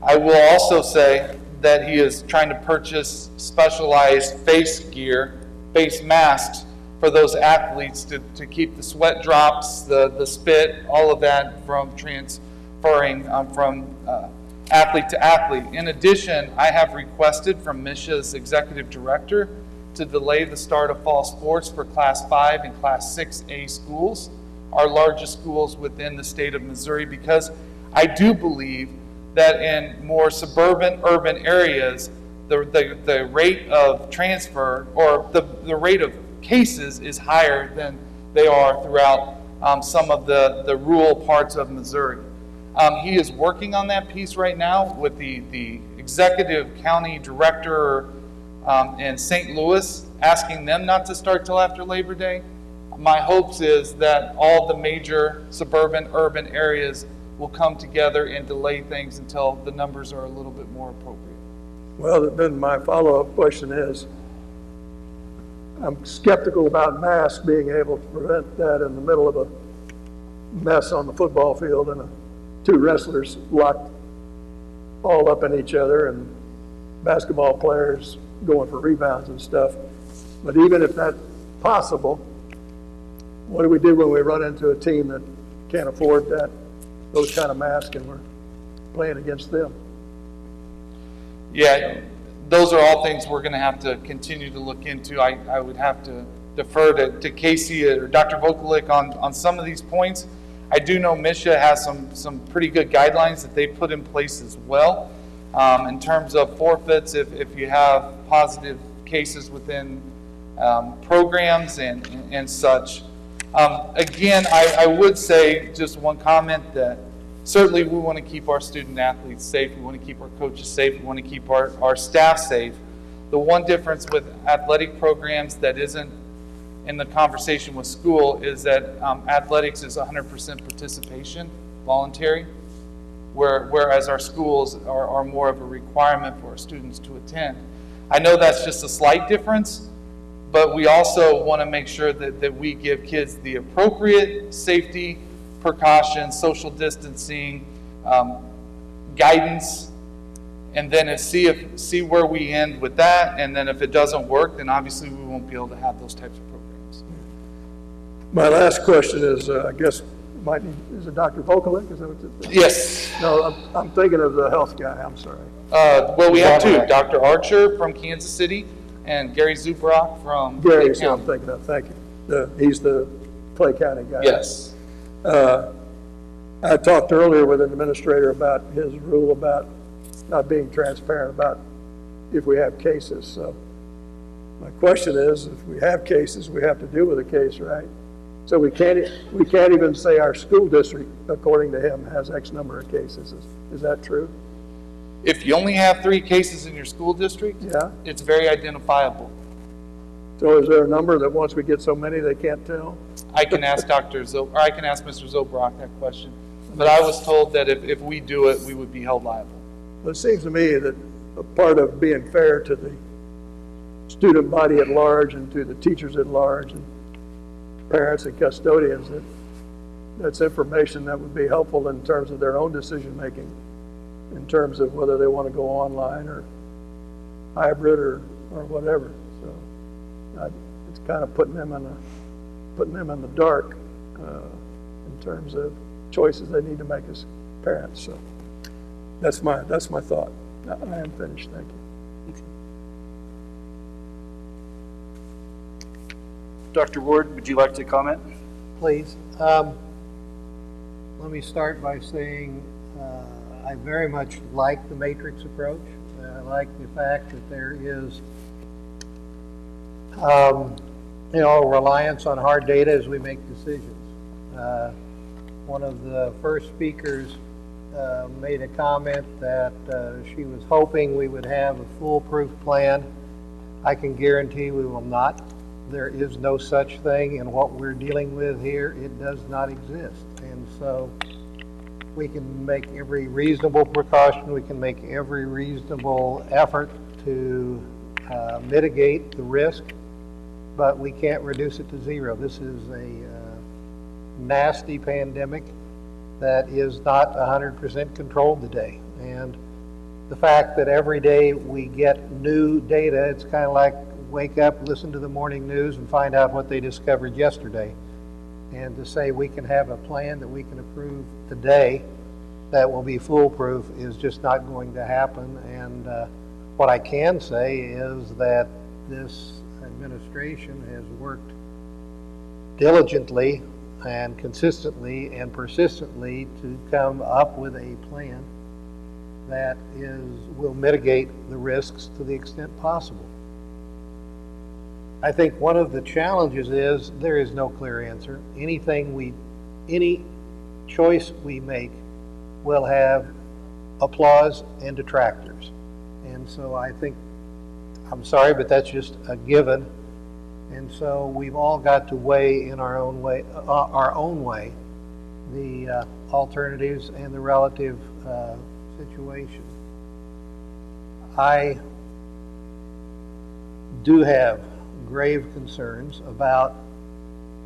I will also say that he is trying to purchase specialized face gear, face masks for those athletes to keep the sweat drops, the spit, all of that from transferring from athlete to athlete. In addition, I have requested from MISHA's executive director to delay the start of fall sports for Class 5 and Class 6A schools, our largest schools within the state of Missouri, because I do believe that in more suburban, urban areas, the rate of transfer or the rate of cases is higher than they are throughout some of the rural parts of Missouri. He is working on that piece right now with the executive county director in St. Louis, asking them not to start till after Labor Day. My hopes is that all the major suburban, urban areas will come together and delay things until the numbers are a little bit more appropriate. Well, then my follow-up question is, I'm skeptical about masks being able to prevent that in the middle of a mess on the football field and two wrestlers locked all up in each other and basketball players going for rebounds and stuff. But even if that's possible, what do we do when we run into a team that can't afford those kind of masks and we're playing against them? Yeah, those are all things we're going to have to continue to look into. I would have to defer to Casey or Dr. Vokulik on some of these points. I do know MISHA has some pretty good guidelines that they put in place as well. In terms of forfeits, if you have positive cases within programs and such. Again, I would say just one comment that certainly we want to keep our student athletes safe. We want to keep our coaches safe. We want to keep our staff safe. The one difference with athletic programs that isn't in the conversation with school is that athletics is 100% participation, voluntary, whereas our schools are more of a requirement for our students to attend. I know that's just a slight difference, but we also want to make sure that we give kids the appropriate safety precautions, social distancing, guidance, and then see where we end with that. And then if it doesn't work, then obviously we won't be able to have those types of programs. My last question is, I guess, is it Dr. Vokalek? Is that what it is? Yes. No, I'm thinking of the health guy, I'm sorry. Well, we have two, Dr. Archer from Kansas City and Gary Zubrock from Gary, Clay who I'm County. thinking of, thank you. He's the Clay County guy. Yes. I talked earlier with an administrator about his rule about not being transparent about if we have cases. So my question is, if we have cases, we have to deal with a case, right? So we can't even say our school district, according to him, has X number of cases. Is that true? If you only have 3 cases in your school district, Yeah. it's very identifiable. So is there a number that once we get so many, they can't tell? I can ask I can ask Mr. Zobrock that question. But I was told that if we do it, we would be held liable. Well, it seems to me that a part of being fair to the student body at large and to the teachers at large and parents and custodians, that's information that would be helpful in terms of their own decision making, in terms of whether they want to go online or hybrid or whatever. So it's kind of putting them in the dark in terms of choices they need to make as parents. So that's my thought. I am finished. Thank you. Dr. Ward, would you like to comment? Please. Let me start by saying I very much like the matrix approach. I like the fact that there is, reliance on hard data as we make decisions. One of the first speakers made a comment that she was hoping we would have a foolproof plan. I can guarantee we will not. There is no such thing, and what we're dealing with here, it does not exist. And so we can make every reasonable precaution, we can make every reasonable effort to mitigate the risk, but we can't reduce it to zero. This is a nasty pandemic that is not 100% controlled today. And the fact that every day we get new data, it's kind of like wake up, listen to the morning news, and find out what they discovered yesterday. And to say we can have a plan that we can approve today that will be foolproof is just not going to happen. And what I can say is that this administration has worked diligently and consistently and persistently to come up with a plan that will mitigate the risks to the extent possible. I think one of the challenges is there is no clear answer. Any choice we make will have applause and detractors. And so I think, I'm sorry, but that's just a given. And so we've all got to weigh in our own way, the alternatives and the relative situation. I do have grave concerns about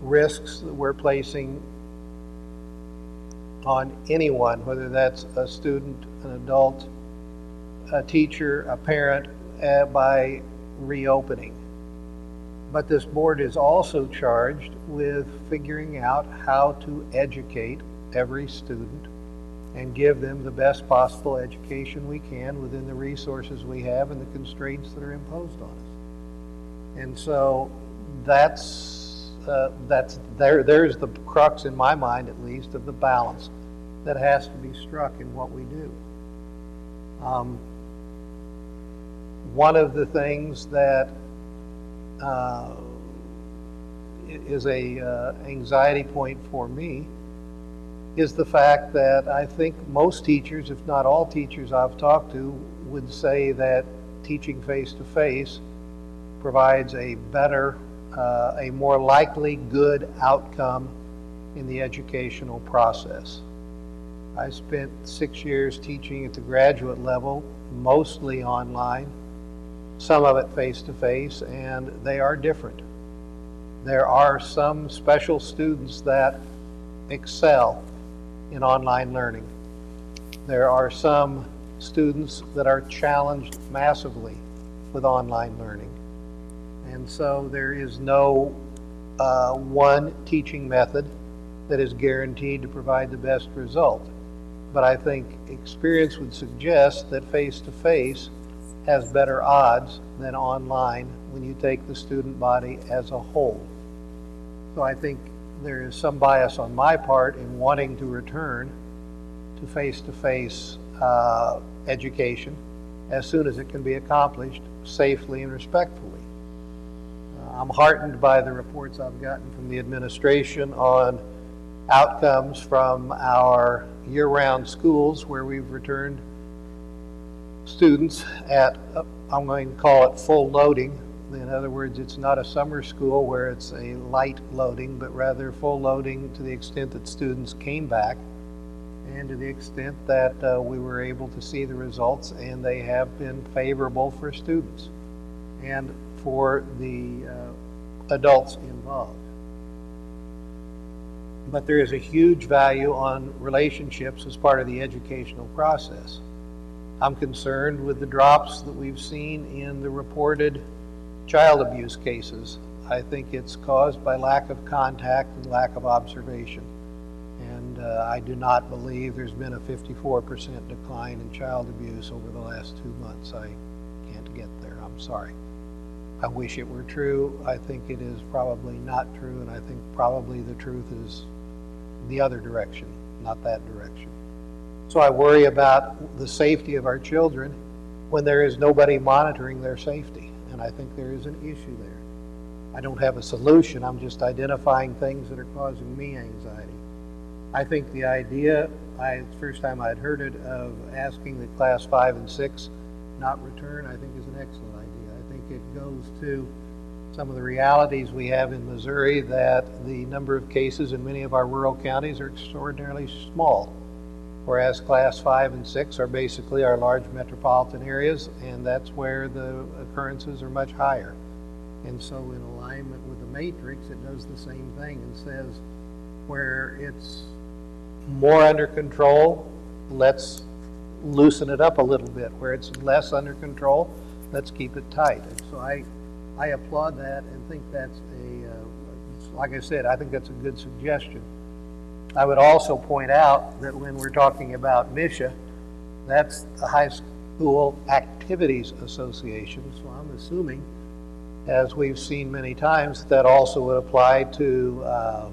risks that we're placing on anyone, whether that's a student, an adult, a teacher, a parent, by reopening. But this board is also charged with figuring out how to educate every student and give them the best possible education we can within the resources we have and the constraints that are imposed on us. And so there's the crux, in my mind at least, of the balance that has to be struck in what we do. One of the things that is a anxiety point for me is the fact that I think most teachers, if not all teachers I've talked to, would say that teaching face-to-face provides a better, a more likely good outcome in the educational process. I spent 6 years teaching at the graduate level, mostly online, some of it face-to-face, and they are different. There are some special students that excel in online learning. There are some students that are challenged massively with online learning. And so there is no one teaching method that is guaranteed to provide the best result. But I think experience would suggest that face-to-face has better odds than online when you take the student body as a whole. So I think there is some bias on my part in wanting to return to face-to-face education as soon as it can be accomplished safely and respectfully. I'm heartened by the reports I've gotten from the administration on outcomes from our year-round schools where we've returned students at, I'm going to call it full loading. In other words, it's not a summer school where it's a light loading, but rather full loading to the extent that students came back and to the extent that we were able to see the results, and they have been favorable for students and for the adults involved. But there is a huge value on relationships as part of the educational process. I'm concerned with the drops that we've seen in the reported child abuse cases. I think it's caused by lack of contact and lack of observation. And I do not believe there's been a 54% decline in child abuse over the last 2 months. I can't get there. I'm sorry. I wish it were true. I think it is probably not true, and I think probably the truth is the other direction, not that direction. So I worry about the safety of our children when there is nobody monitoring their safety, and I think there is an issue there. I don't have a solution. I'm just identifying things that are causing me anxiety. I think the idea, the first time I'd heard it, of asking that class 5 and 6 not return, I think is an excellent idea. I think it goes to some of the realities we have in Missouri, that the number of cases in many of our rural counties are extraordinarily small, whereas class 5 and 6 are basically our large metropolitan areas, and that's where the occurrences are much higher. And so in alignment with the matrix, it does the same thing and says where it's more under control, let's loosen it up a little bit. Where it's less under control, let's keep it tight. And so I applaud that and think that's like I said, I think that's a good suggestion. I would also point out that when we're talking about MISHA, that's the High School Activities Association. So I'm assuming, as we've seen many times, that also would apply to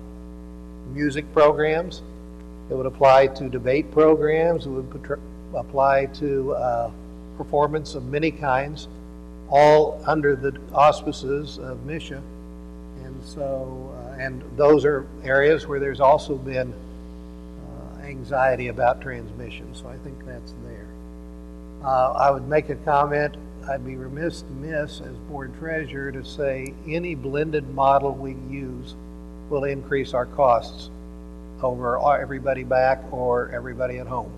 music programs. It would apply to debate programs. It would apply to performance of many kinds, all under the auspices of MISHA. And so, and those are areas where there's also been anxiety about transmission. So I think that's there. I would make a comment. I'd be remiss as board treasurer to say any blended model we use will increase our costs over everybody back or everybody at home.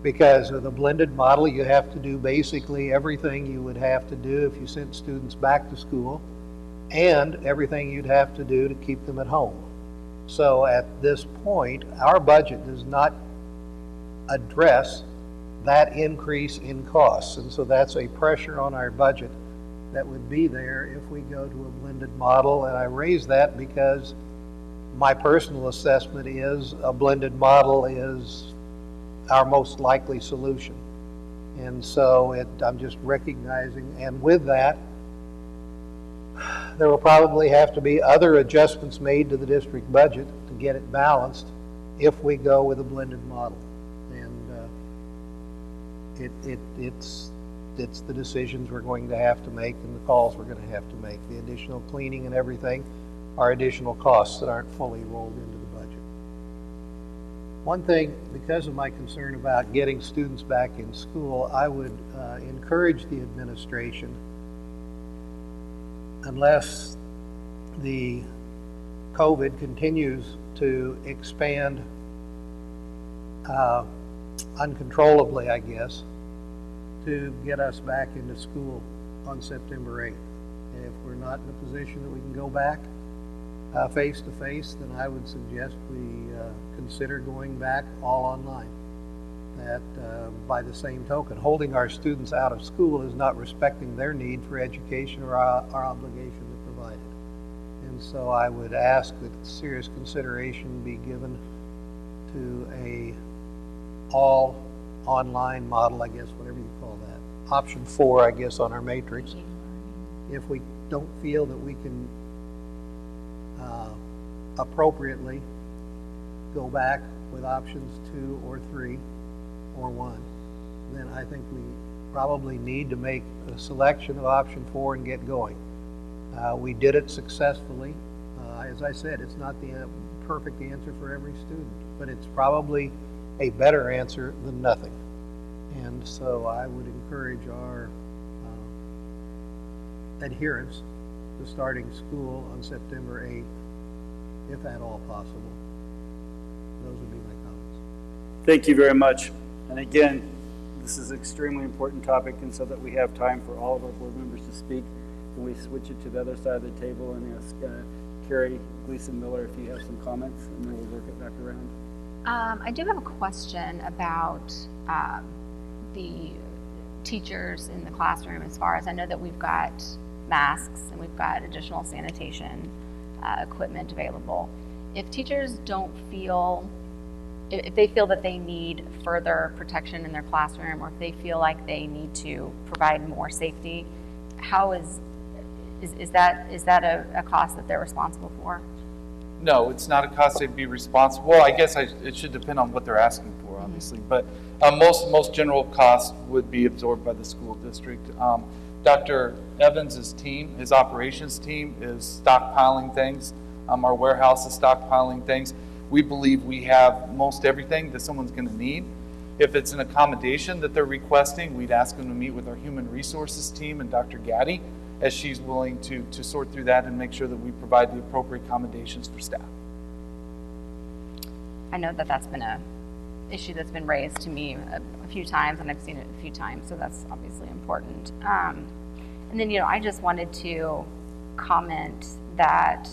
Because of the blended model, you have to do basically everything you would have to do if you sent students back to school, and everything you'd have to do to keep them at home. So at this point, our budget does not address that increase in costs. And so that's a pressure on our budget that would be there if we go to a blended model. And I raise that because my personal assessment is a blended model is our most likely solution. And so I'm just recognizing, and with that, there will probably have to be other adjustments made to the district budget to get it balanced if we go with a blended model. And it's the decisions we're going to have to make and the calls we're going to have to make. The additional cleaning and everything are additional costs that aren't fully rolled into the budget. One thing, because of my concern about getting students back in school, I would encourage the administration, unless the COVID continues to expand uncontrollably, I guess, to get us back into school on September 8th. And if we're not in a position that we can go back face to face, then I would suggest we consider going back all online. That by the same token, holding our students out of school is not respecting their need for education or our obligation to provide it. And so I would ask that serious consideration be given to a all online model, I guess, whatever you call that. Option 4, I guess, on our matrix. If we don't feel that we can appropriately go back with options 2 or 3 or 1, then I think we probably need to make a selection of option 4 and get going. We did it successfully. As I said, it's not the perfect answer for every student, but it's probably a better answer than nothing. And so I would encourage our adherence to starting school on September 8th, if at all possible. Those would be my comments. Thank you very much. And again, this is an extremely important topic, and so that we have time for all of our board members to speak, can we switch it to the other side of the table and ask Carrie Gleason-Miller if you have some comments, and then we'll work it back around. I do have a question about the teachers in the classroom. As far as I know that we've got masks and we've got additional sanitation equipment available. If teachers don't feel, if they feel that they need further protection in their classroom, or if they feel like they need to provide more safety, how is that a cost that they're responsible for? No, it's not a cost they'd be responsible. Well, I guess it should depend on what they're asking for, obviously. But most general costs would be absorbed by the school district. Dr. Evans's team, his operations team, is stockpiling things. Our warehouse is stockpiling things. We believe we have most everything that someone's going to need. If it's an accommodation that they're requesting, we'd ask them to meet with our human resources team and Dr. Gaddy, as she's willing to sort through that and make sure that we provide the appropriate accommodations for staff. I know that that's been an issue that's been raised to me a few times, and I've seen it a few times, so that's obviously important. And then, I just wanted to comment that,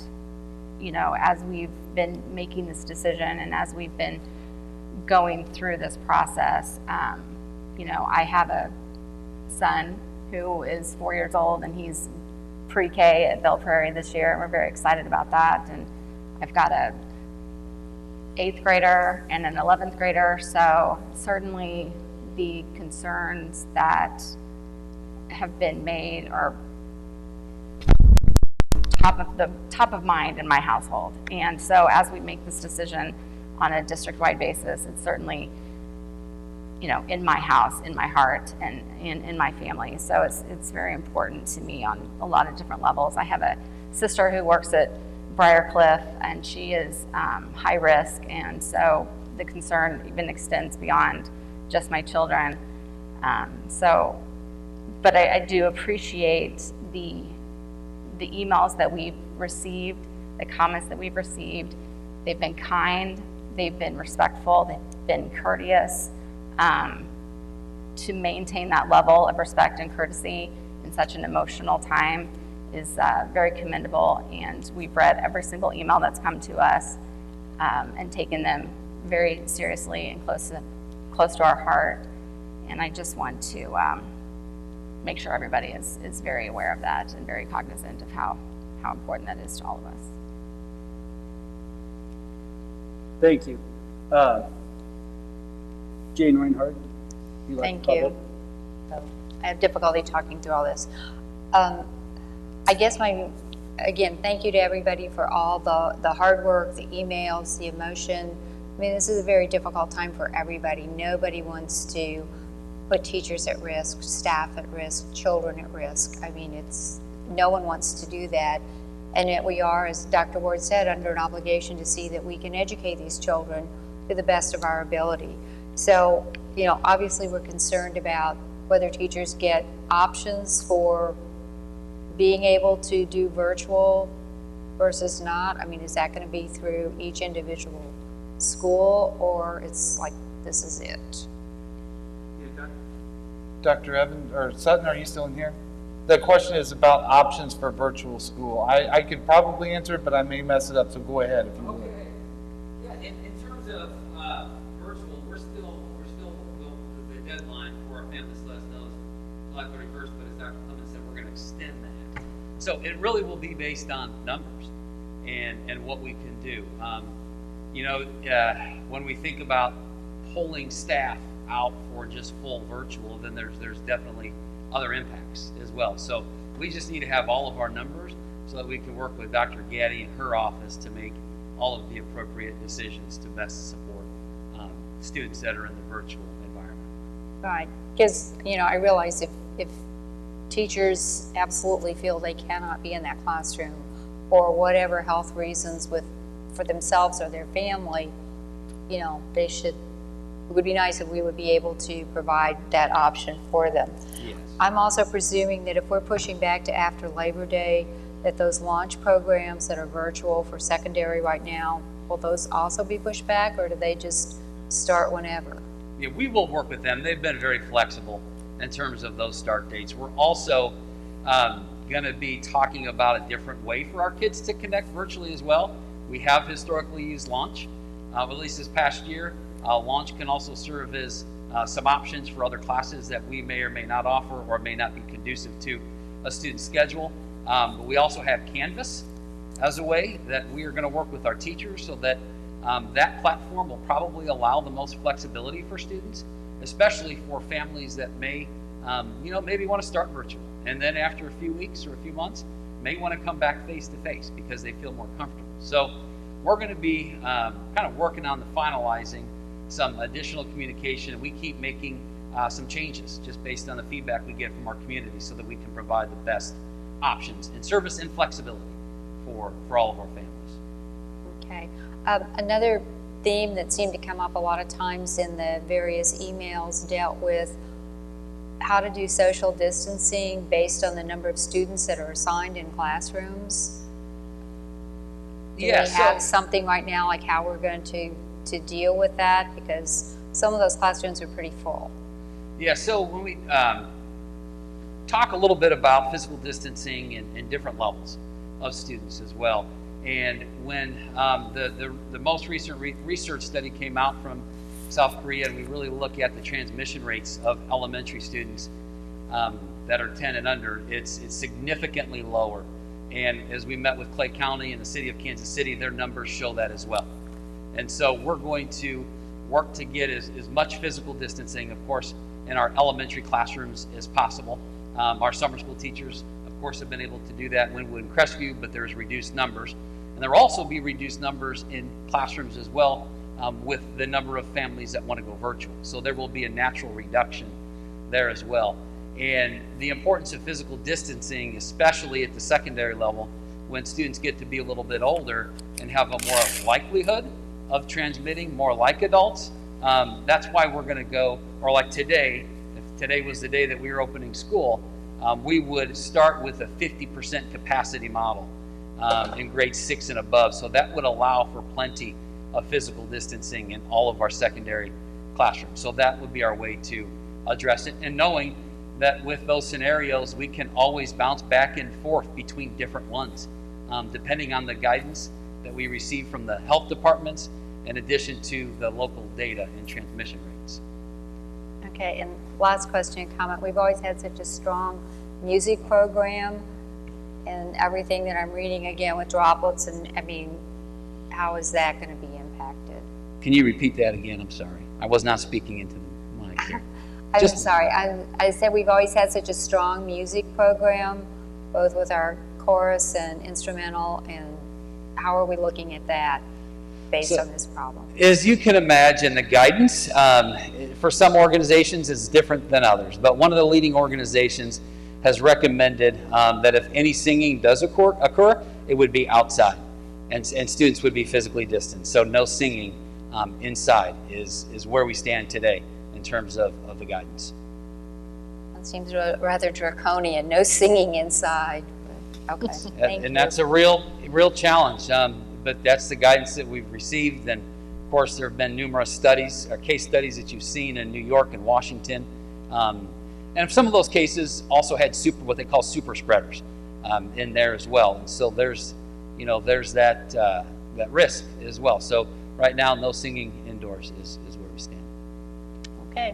as we've been making this decision and as we've been going through this process, I have a son who is 4 years old, and he's pre-K at Belle Prairie this year, and we're very excited about that. And I've got a 8th grader and an 11th grader, so certainly the concerns that have been made are top of mind in my household. And so as we make this decision on a district-wide basis, it's certainly in my house, in my heart, and in my family. So it's very important to me on a lot of different levels. I have a sister who works at Briarcliff, and she is high risk, and so the concern even extends beyond just my children. But I do appreciate the emails that we've received, the comments that we've received. They've been kind, they've been respectful, they've been courteous. To maintain that level of respect and courtesy in such an emotional time is very commendable, and we've read every single email that's come to us and taken them very seriously and close to our heart. And I just want to make sure everybody is very aware of that and very cognizant of how important that is to all of us. Thank you. Jane Reinhardt. Thank you. I have difficulty talking through all this. I guess again, thank you to everybody for all the hard work, the emails, the emotion. I mean, this is a very difficult time for everybody. Nobody wants to put teachers at risk, staff at risk, children at risk. I mean, no one wants to do that. And yet we are, as Dr. Ward said, under an obligation to see that we can educate these children to the best of our ability. So, obviously we're concerned about whether teachers get options for being able to do virtual versus not. I mean, is that going to be through each individual school, or it's like, this is it? Dr. Evans, or Sutton, are you still in here? The question is about options for virtual school. I could probably answer it, but I may mess it up, so go ahead if you will. Okay. Yeah, in terms of virtual, we're still the deadline for our families to let us know is July 31st, but as Dr. Clemens said, we're going to extend that. So it really will be based on numbers and what we can do. When we think about pulling staff out for just full virtual, then there's definitely other impacts as well. So we just need to have all of our numbers so that we can work with Dr. Gaddy and her office to make all of the appropriate decisions to best support students that are in the virtual environment. Right, because, I realize if teachers absolutely feel they cannot be in that classroom for whatever health reasons for themselves or their family, they should, it would be nice if we would be able to provide that option for them. Yes. I'm also presuming that if we're pushing back to after Labor Day, that those launch programs that are virtual for secondary right now, will those also be pushed back, or do they just start whenever? Yeah, we will work with them. They've been very flexible in terms of those start dates. We're also going to be talking about a different way for our kids to connect virtually as well. We have historically used Launch, at least this past year. Launch can also serve as some options for other classes that we may or may not offer or may not be conducive to a student's schedule. But we also have Canvas as a way that we are going to work with our teachers so that that platform will probably allow the most flexibility for students, especially for families that may, maybe want to start virtual. And then after a few weeks or a few months, may want to come back face to face because they feel more comfortable. So we're going to be kind of working on the finalizing some additional communication. We keep making some changes just based on the feedback we get from our community so that we can provide the best options in service and flexibility for all of our families. Okay. Another theme that seemed to come up a lot of times in the various emails dealt with how to do social distancing based on the number of students that are assigned in classrooms. Do we have something right now like how we're going to deal with that? Because some of those classrooms are pretty full. Yeah, so when we talk a little bit about physical distancing and different levels of students as well. And when the most recent research study came out from South Korea, and we really look at the transmission rates of elementary students that are 10 and under, it's significantly lower. And as we met with Clay County and the city of Kansas City, their numbers show that as well. And so we're going to work to get as much physical distancing, of course, in our elementary classrooms as possible. Our summer school teachers, of course, have been able to do that in Wynwood and Crestview, but there's reduced numbers. And there will also be reduced numbers in classrooms as well with the number of families that want to go virtual. So there will be a natural reduction there as well. And the importance of physical distancing, especially at the secondary level, when students get to be a little bit older and have a more likelihood of transmitting, more like adults, that's why we're going to go, or like today, if today was the day that we were opening school, we would start with a 50% capacity model in grade 6 and above. So that would allow for plenty of physical distancing in all of our secondary classrooms. So that would be our way to address it. And knowing that with those scenarios, we can always bounce back and forth between different ones, depending on the guidance that we receive from the health departments, in addition to the local data and transmission rates. Okay, and last question and comment. We've always had such a strong music program, and everything that I'm reading again with droplets, and I mean, how is that going to be impacted? Can you repeat that again? I'm sorry. I was not speaking into the mic here. I'm sorry. I said we've always had such a strong music program, both with our chorus and instrumental, and how are we looking at that? based on this problem? As you can imagine, the guidance for some organizations is different than others, but one of the leading organizations has recommended that if any singing does occur, it would be outside, and students would be physically distanced. So no singing inside is where we stand today in terms of the guidance. It seems rather draconian, no singing inside. Okay, thank you. And that's a real challenge, but that's the guidance that we've received. And of course, there have been numerous studies, or case studies that you've seen in New York and Washington. And some of those cases also had what they call super spreaders in there as well. And so there's that risk as well. So right now, no singing indoors is where we stand. Okay.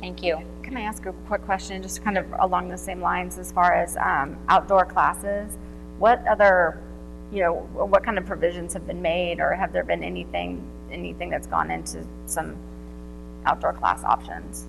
Thank you. Can I ask a quick question, just kind of along the same lines as far as outdoor classes? What other, what kind of provisions have been made, or have there been anything that's gone into some outdoor class options?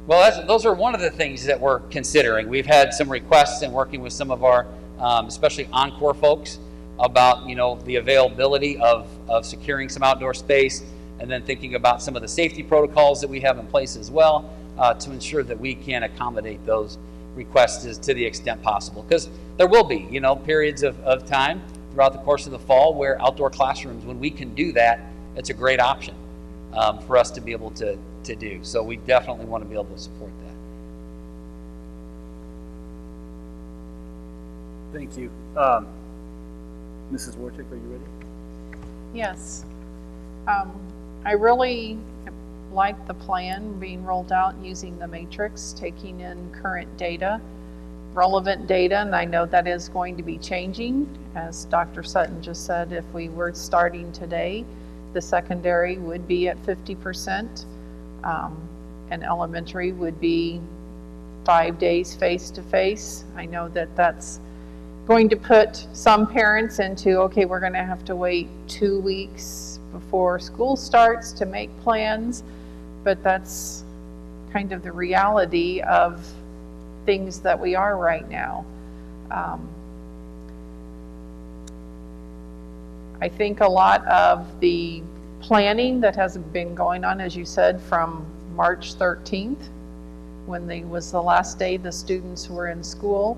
Well, those are one of the things that we're considering. We've had some requests and working with some of our, especially Encore folks, about the availability of securing some outdoor space, and then thinking about some of the safety protocols that we have in place as well, to ensure that we can accommodate those requests to the extent possible. Because there will be, periods of time throughout the course of the fall where outdoor classrooms, when we can do that, it's a great option for us to be able to do. So we definitely want to be able to support that. Thank you. Mrs. Warchick, are you ready? Yes. I really like the plan being rolled out using the matrix, taking in current data, relevant data, and I know that is going to be changing. As Dr. Sutton just said, if we were starting today, the secondary would be at 50%, and elementary would be 5 days face-to-face. I know that that's going to put some parents into, okay, we're going to have to wait 2 weeks before school starts to make plans, but that's kind of the reality of things that we are right now. I think a lot of the planning that has been going on, as you said, from March 13th, when was the last day the students were in school,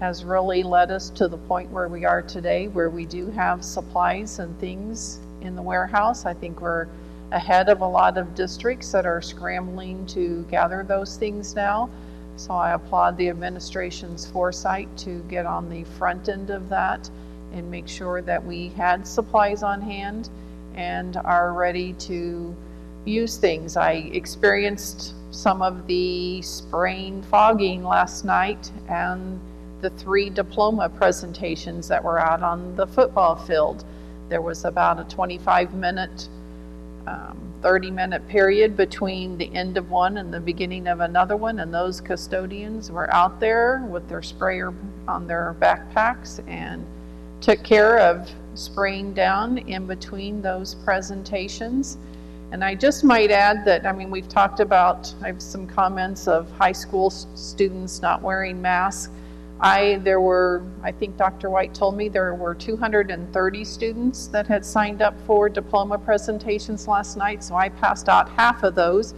has really led us to the point where we are today, where we do have supplies and things in the warehouse. I think we're ahead of a lot of districts that are scrambling to gather those things now. So I applaud the administration's foresight to get on the front end of that and make sure that we had supplies on hand and are ready to use things. I experienced some of the spraying fogging last night and the 3 diploma presentations that were out on the football field. There was about a 25-minute, 30-minute period between the end of one and the beginning of another one, and those custodians were out there with their sprayer on their backpacks and took care of spraying down in between those presentations. And I just might add that, we've talked about, I have some comments of high school students not wearing masks. I think Dr. White told me there were 230 students that had signed up for diploma presentations last night, so I passed out half of those.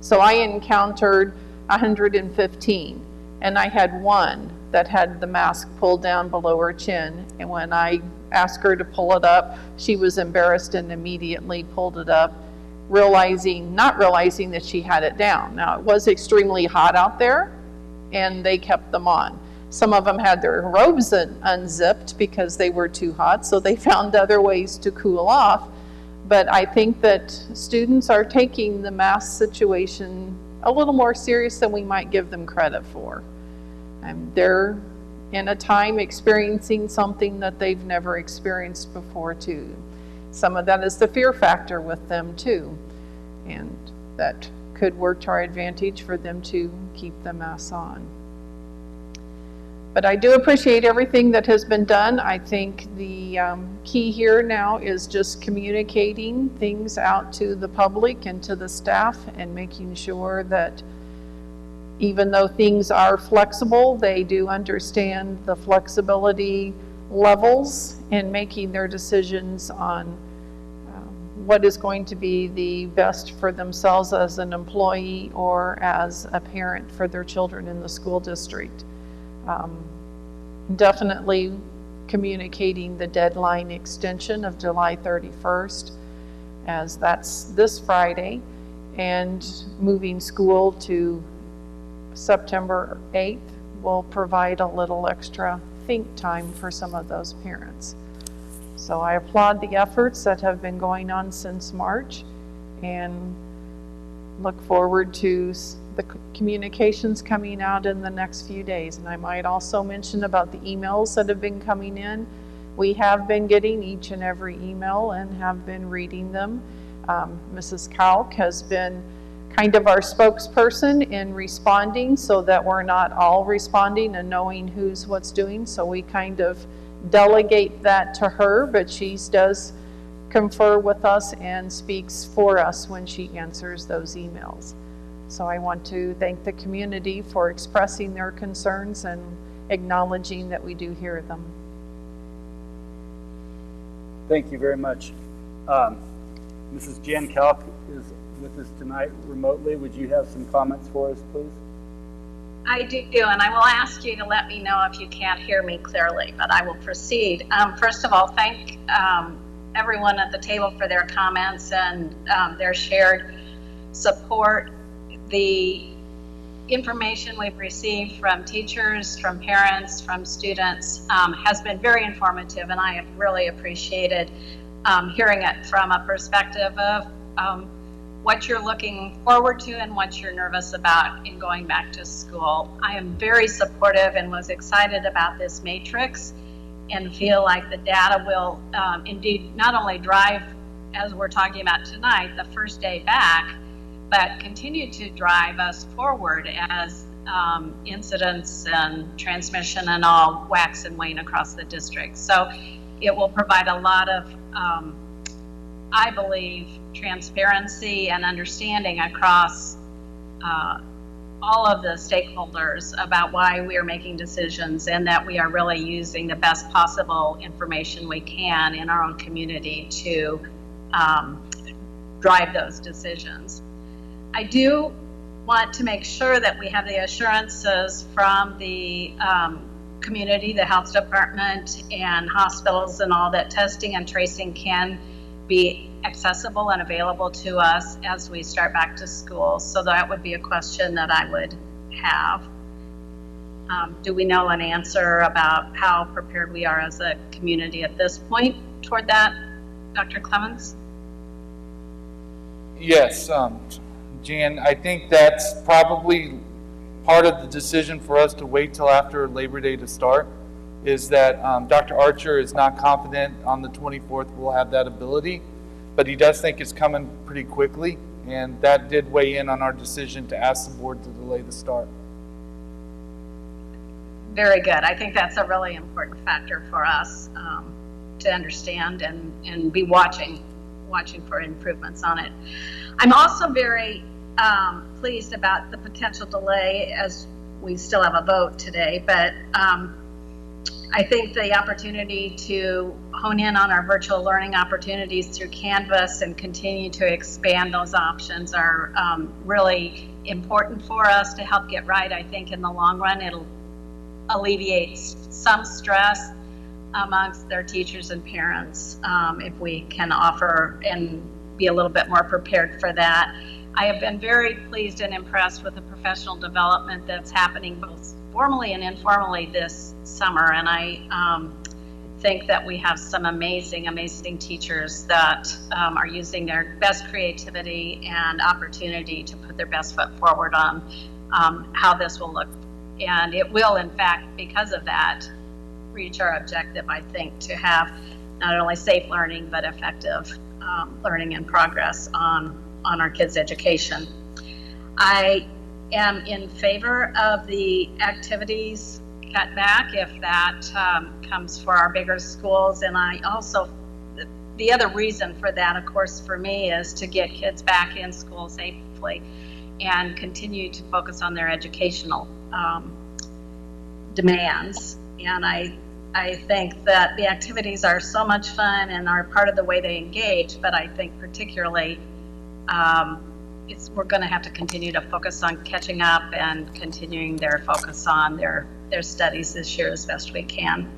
So I encountered 115, and I had one that had the mask pulled down below her chin, and when I asked her to pull it up, she was embarrassed and immediately pulled it up, not realizing that she had it down. Now, it was extremely hot out there, and they kept them on. Some of them had their robes unzipped because they were too hot, so they found other ways to cool off. But I think that students are taking the mask situation a little more serious than we might give them credit for. They're in a time experiencing something that they've never experienced before too. Some of that is the fear factor with them too, and that could work to our advantage for them to keep the masks on. But I do appreciate everything that has been done. I think the key here now is just communicating things out to the public and to the staff and making sure that even though things are flexible, they do understand the flexibility levels in making their decisions on what is going to be the best for themselves as an employee or as a parent for their children in the school district. Definitely communicating the deadline extension of July 31st, as that's this Friday, and moving school to September 8th will provide a little extra think time for some of those parents. So I applaud the efforts that have been going on since March and look forward to the communications coming out in the next few days. And I might also mention about the emails that have been coming in. We have been getting each and every email and have been reading them. Mrs. Kalk has been kind of our spokesperson in responding so that we're not all responding and knowing who's what's doing. So we kind of delegate that to her, but she does confer with us and speaks for us when she answers those emails. So I want to thank the community for expressing their concerns and acknowledging that we do hear them. Thank you very much. Mrs. Jan Kalk is with us tonight remotely. Would you have some comments for us, please? I do, and I will ask you to let me know if you can't hear me clearly, but I will proceed. First of all, thank everyone at the table for their comments and their shared support. The information we've received from teachers, from parents, from students has been very informative, and I have really appreciated hearing it from a perspective of what you're looking forward to and what you're nervous about in going back to school. I am very supportive and was excited about this matrix and feel like the data will indeed not only drive, as we're talking about tonight, the first day back, but continue to drive us forward as incidents and transmission and all wax and wane across the district. So it will provide a lot of, I believe, transparency and understanding across all of the stakeholders about why we are making decisions and that we are really using the best possible information we can in our own community to drive those decisions. I do want to make sure that we have the assurances from the community, the health department and hospitals and all, that testing and tracing can be accessible and available to us as we start back to school. So that would be a question that I would have. Do we know an answer about how prepared we are as a community at this point toward that, Dr. Clemens? Yes, Jan, I think that's probably part of the decision for us to wait till after Labor Day to start, is that Dr. Archer is not confident on the 24th we'll have that ability, but he does think it's coming pretty quickly, and that did weigh in on our decision to ask the board to delay the start. Very good. I think that's a really important factor for us to understand and be watching for improvements on it. I'm also very pleased about the potential delay, as we still have a vote today, but I think the opportunity to hone in on our virtual learning opportunities through Canvas and continue to expand those options are really important for us to help get right. I think in the long run, it'll alleviate some stress amongst their teachers and parents if we can offer and be a little bit more prepared for that. I have been very pleased and impressed with the professional development that's happening both formally and informally this summer, and I think that we have some amazing teachers that are using their best creativity and opportunity to put their best foot forward on how this will look. And it will, in fact, because of that, reach our objective, I think, to have not only safe learning, but effective learning and progress on our kids' education. I am in favor of the activities cut back if that comes for our bigger schools. And I also, the other reason for that, of course, for me, is to get kids back in school safely and continue to focus on their educational demands. And I I think that the activities are so much fun and are part of the way they engage, but I think particularly we're going to have to continue to focus on catching up and continuing their focus on their studies this year as best we can.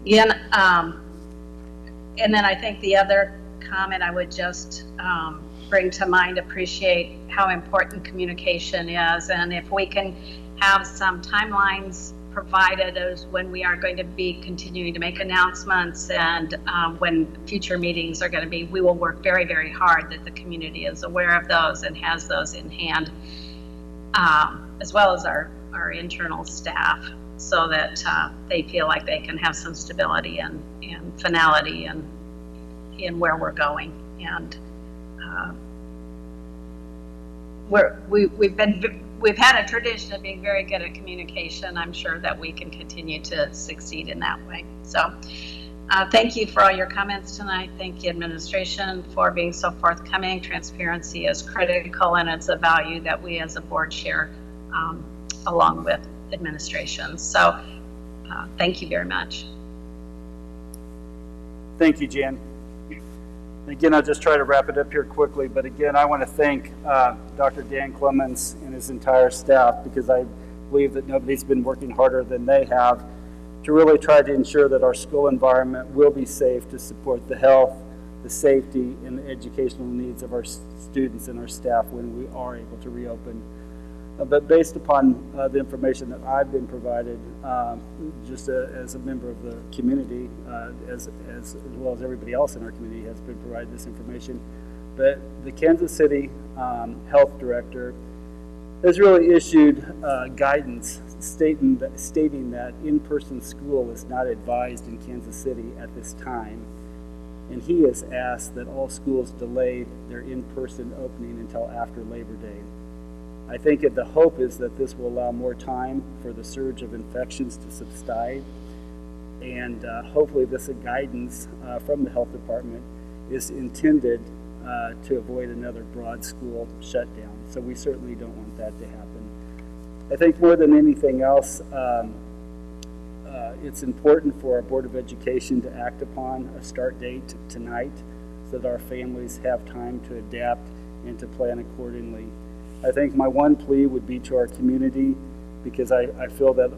Again, and then I think the other comment I would just bring to mind, appreciate how important communication is, and if we can have some timelines provided as when we are going to be continuing to make announcements and when future meetings are going to be, we will work very, very hard that the community is aware of those and has those in hand, as well as our internal staff, so that they feel like they can have some stability and finality in where we're going. And we've had a tradition of being very good at communication. I'm sure that we can continue to succeed in that way. So thank you for all your comments tonight. Thank you, administration, for being so forthcoming. Transparency is critical, and it's a value that we as a board share along with administration. So thank you very much. Thank you, Jan. Again, I'll just try to wrap it up here quickly, but again, I want to thank Dr. Dan Clemens and his entire staff, because I believe that nobody's been working harder than they have to really try to ensure that our school environment will be safe to support the health, the safety, and the educational needs of our students and our staff when we are able to reopen. But based upon the information that I've been provided, just as a member of the community, as well as everybody else in our community has been provided this information, but the Kansas City Health Director has really issued guidance stating that in-person school is not advised in Kansas City at this time. And he has asked that all schools delay their in-person opening until after Labor Day. I think the hope is that this will allow more time for the surge of infections to subside, and hopefully this guidance from the health department is intended to avoid another broad school shutdown. So we certainly don't want that to happen. I think more than anything else, it's important for our Board of Education to act upon a start date tonight so that our families have time to adapt and to plan accordingly. I think my one plea would be to our community, because I feel that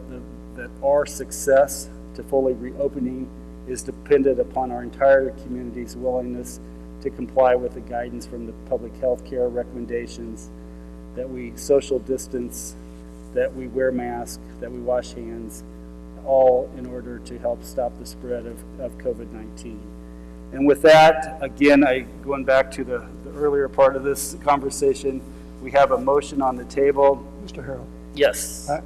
our success to fully reopening is dependent upon our entire community's willingness to comply with the guidance from the public health care recommendations, that we social distance, that we wear masks, that we wash hands, all in order to help stop the spread of COVID-19. And with that, again, going back to the earlier part of this conversation, we have a motion on the table. Mr. Harrell. Yes. I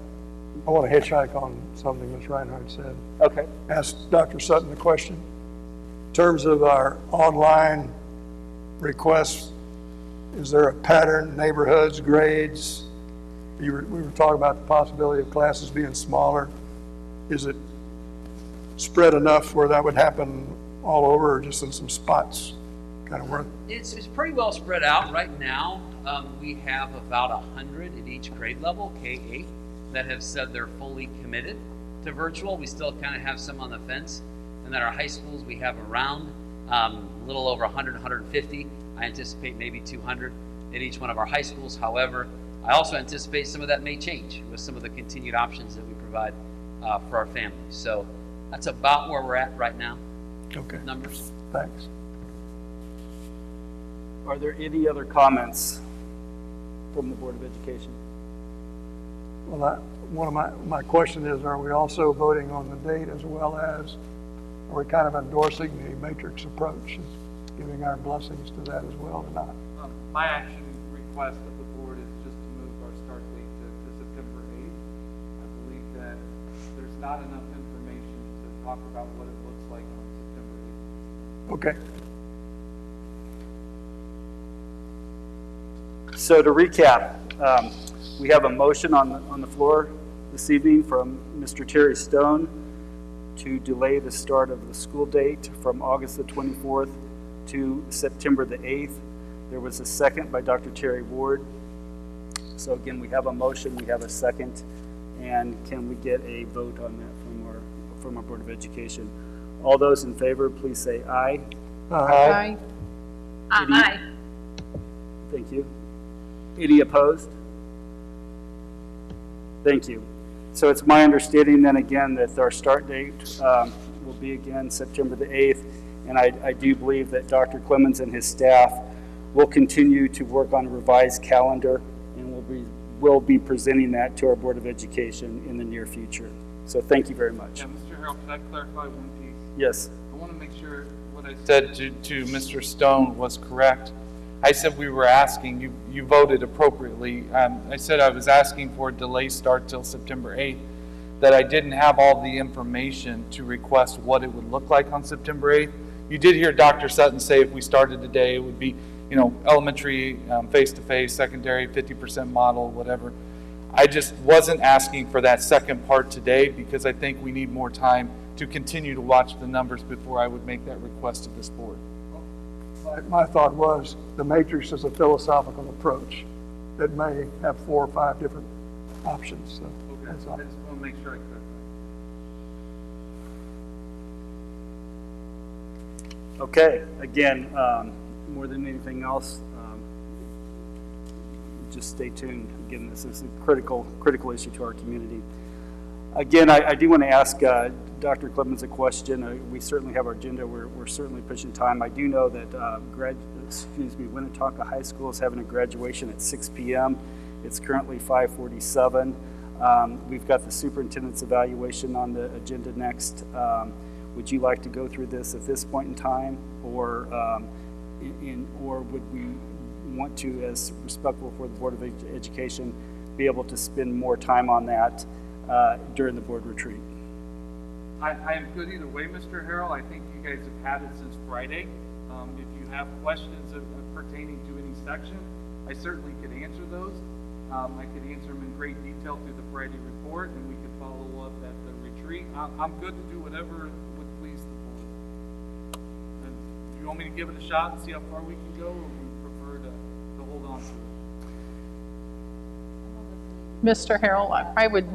want to hitchhike on something Ms. Reinhardt said. Okay. Ask Dr. Sutton the question. In terms of our online requests, is there a pattern, neighborhoods, grades? We were talking about the possibility of classes being smaller. Is it spread enough where that would happen all over, or just in some spots? Kind of worth? It's pretty well spread out right now. We have about 100 at each grade level, K-8, that have said they're fully committed to virtual. We still kind of have some on the fence. And then our high schools, we have around a little over 100, 150. I anticipate maybe 200 at each one of our high schools. However, I also anticipate some of that may change with some of the continued options that we provide for our families. So that's about where we're at right now. Okay. Numbers. Thanks. Are there any other comments from the Board of Education? Well, one of my question is, are we also voting on the date, as well as are we kind of endorsing the matrix approach and giving our blessings to that as well or not? My action request of the board is just to move our start date to September 8th. I believe that there's not enough information to talk about what it looks like on September 8th. Okay. So to recap, we have a motion on the floor this evening from Mr. Terry Stone to delay the start of the school date from August the 24th to September the 8th. There was a second by Dr. Terry Ward. So again, we have a motion, we have a second, and can we get a vote on that from our Board of Education. All those in favor, please say aye. Aye. Aye. Thank you. Any opposed? Thank you. So it's my understanding then again that our start date will be again September the 8th. And I do believe that Dr. Clemens and his staff will continue to work on a revised calendar, and we'll be presenting that to our Board of Education in the near future. So thank you very much. Yeah, Mr. Harrell, can I clarify one piece? Yes. I want to make sure what I said to Mr. Stone was correct. I said we were asking, you voted appropriately. I said I was asking for a delay start till September 8th, that I didn't have all the information to request what it would look like on September 8th. You did hear Dr. Sutton say if we started today, it would be, elementary, face-to-face, secondary, 50% model, whatever. I just wasn't asking for that second part today because I think we need more time to continue to watch the numbers before I would make that request to this board. My thought was the matrix is a philosophical approach that may have 4 or 5 different options. So Okay, that's I all. just want to make sure I clarify. Okay, again, more than anything else, just stay tuned. Again, this is a critical issue to our community. Again, I do want to ask Dr. Clemens a question. We certainly have our agenda. We're certainly pushing time. I do know that Winnetonka High School is having a graduation at 6 p.m. It's currently 5:47. We've got the superintendent's evaluation on the agenda next. Would you like to go through this at this point in time, or would we want to, as respectful for the Board of Education, be able to spend more time on that during the board retreat? I am good either way, Mr. Harrell. I think you guys have had it since Friday. If you have questions pertaining to any section, I certainly could answer those. I could answer them in great detail through the Friday report, and we could follow up at the retreat. I'm good to do whatever would please the board. And do you want me to give it a shot and see how far we can go, or would you prefer to hold on to it? Mr. Harrell, I would,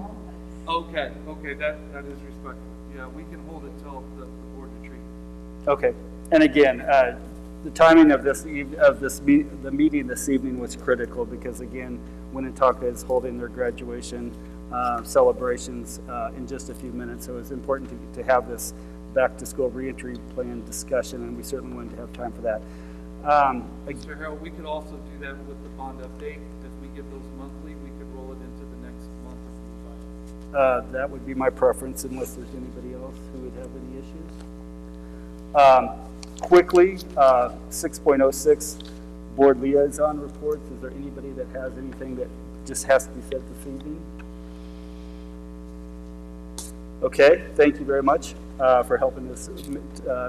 Okay, that is respectful. Yeah, we can hold it till the board retreat. Okay, and again, the timing of the meeting this evening was critical because again, Winnetonka is holding their graduation celebrations in just a few minutes, so it's important to have this back to school reentry plan discussion, and we certainly wanted to have time for that. Mr. Harrell, we could also do that with the bond update. As we get those monthly, we could roll it into the next month or two. That would be my preference unless there's anybody else who would have any issues. Quickly, 6.06 board liaison reports. Is there anybody that has anything that just has to be said this evening? Okay, thank you very much for helping us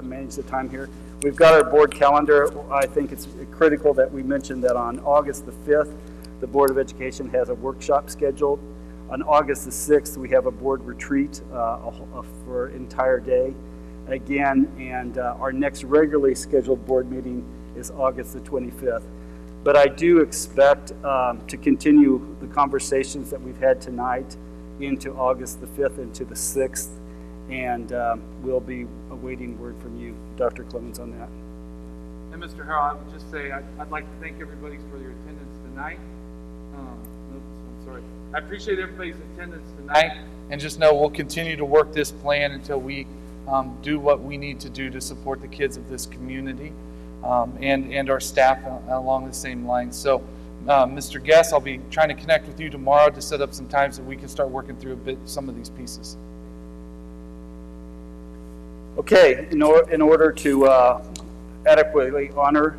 manage the time here. We've got our board calendar. I think it's critical that we mention that on August the 5th, the Board of Education has a workshop scheduled. On August the 6th, we have a board retreat for an entire day. Again, and our next regularly scheduled board meeting is August the 25th. But I do expect to continue the conversations that we've had tonight into August the 5th and to the 6th, and we'll be awaiting word from you, Dr. Clemens, on that. And Mr. Harrell, I would just say I'd like to thank everybody for your attendance tonight. I appreciate everybody's attendance tonight, and just know we'll continue to work this plan until we do what we need to do to support the kids of this community and our staff along the same lines. So, Mr. Guest, I'll be trying to connect with you tomorrow to set up some times that we can start working through some of these pieces. Okay, in order to adequately honor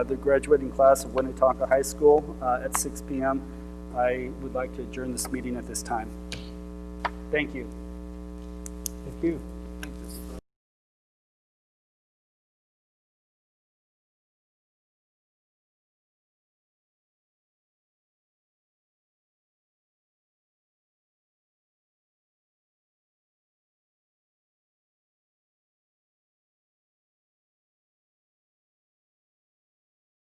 the graduating class of Winnetonka High School at 6 p.m., I would like to adjourn this meeting at this time. Thank you. Thank you.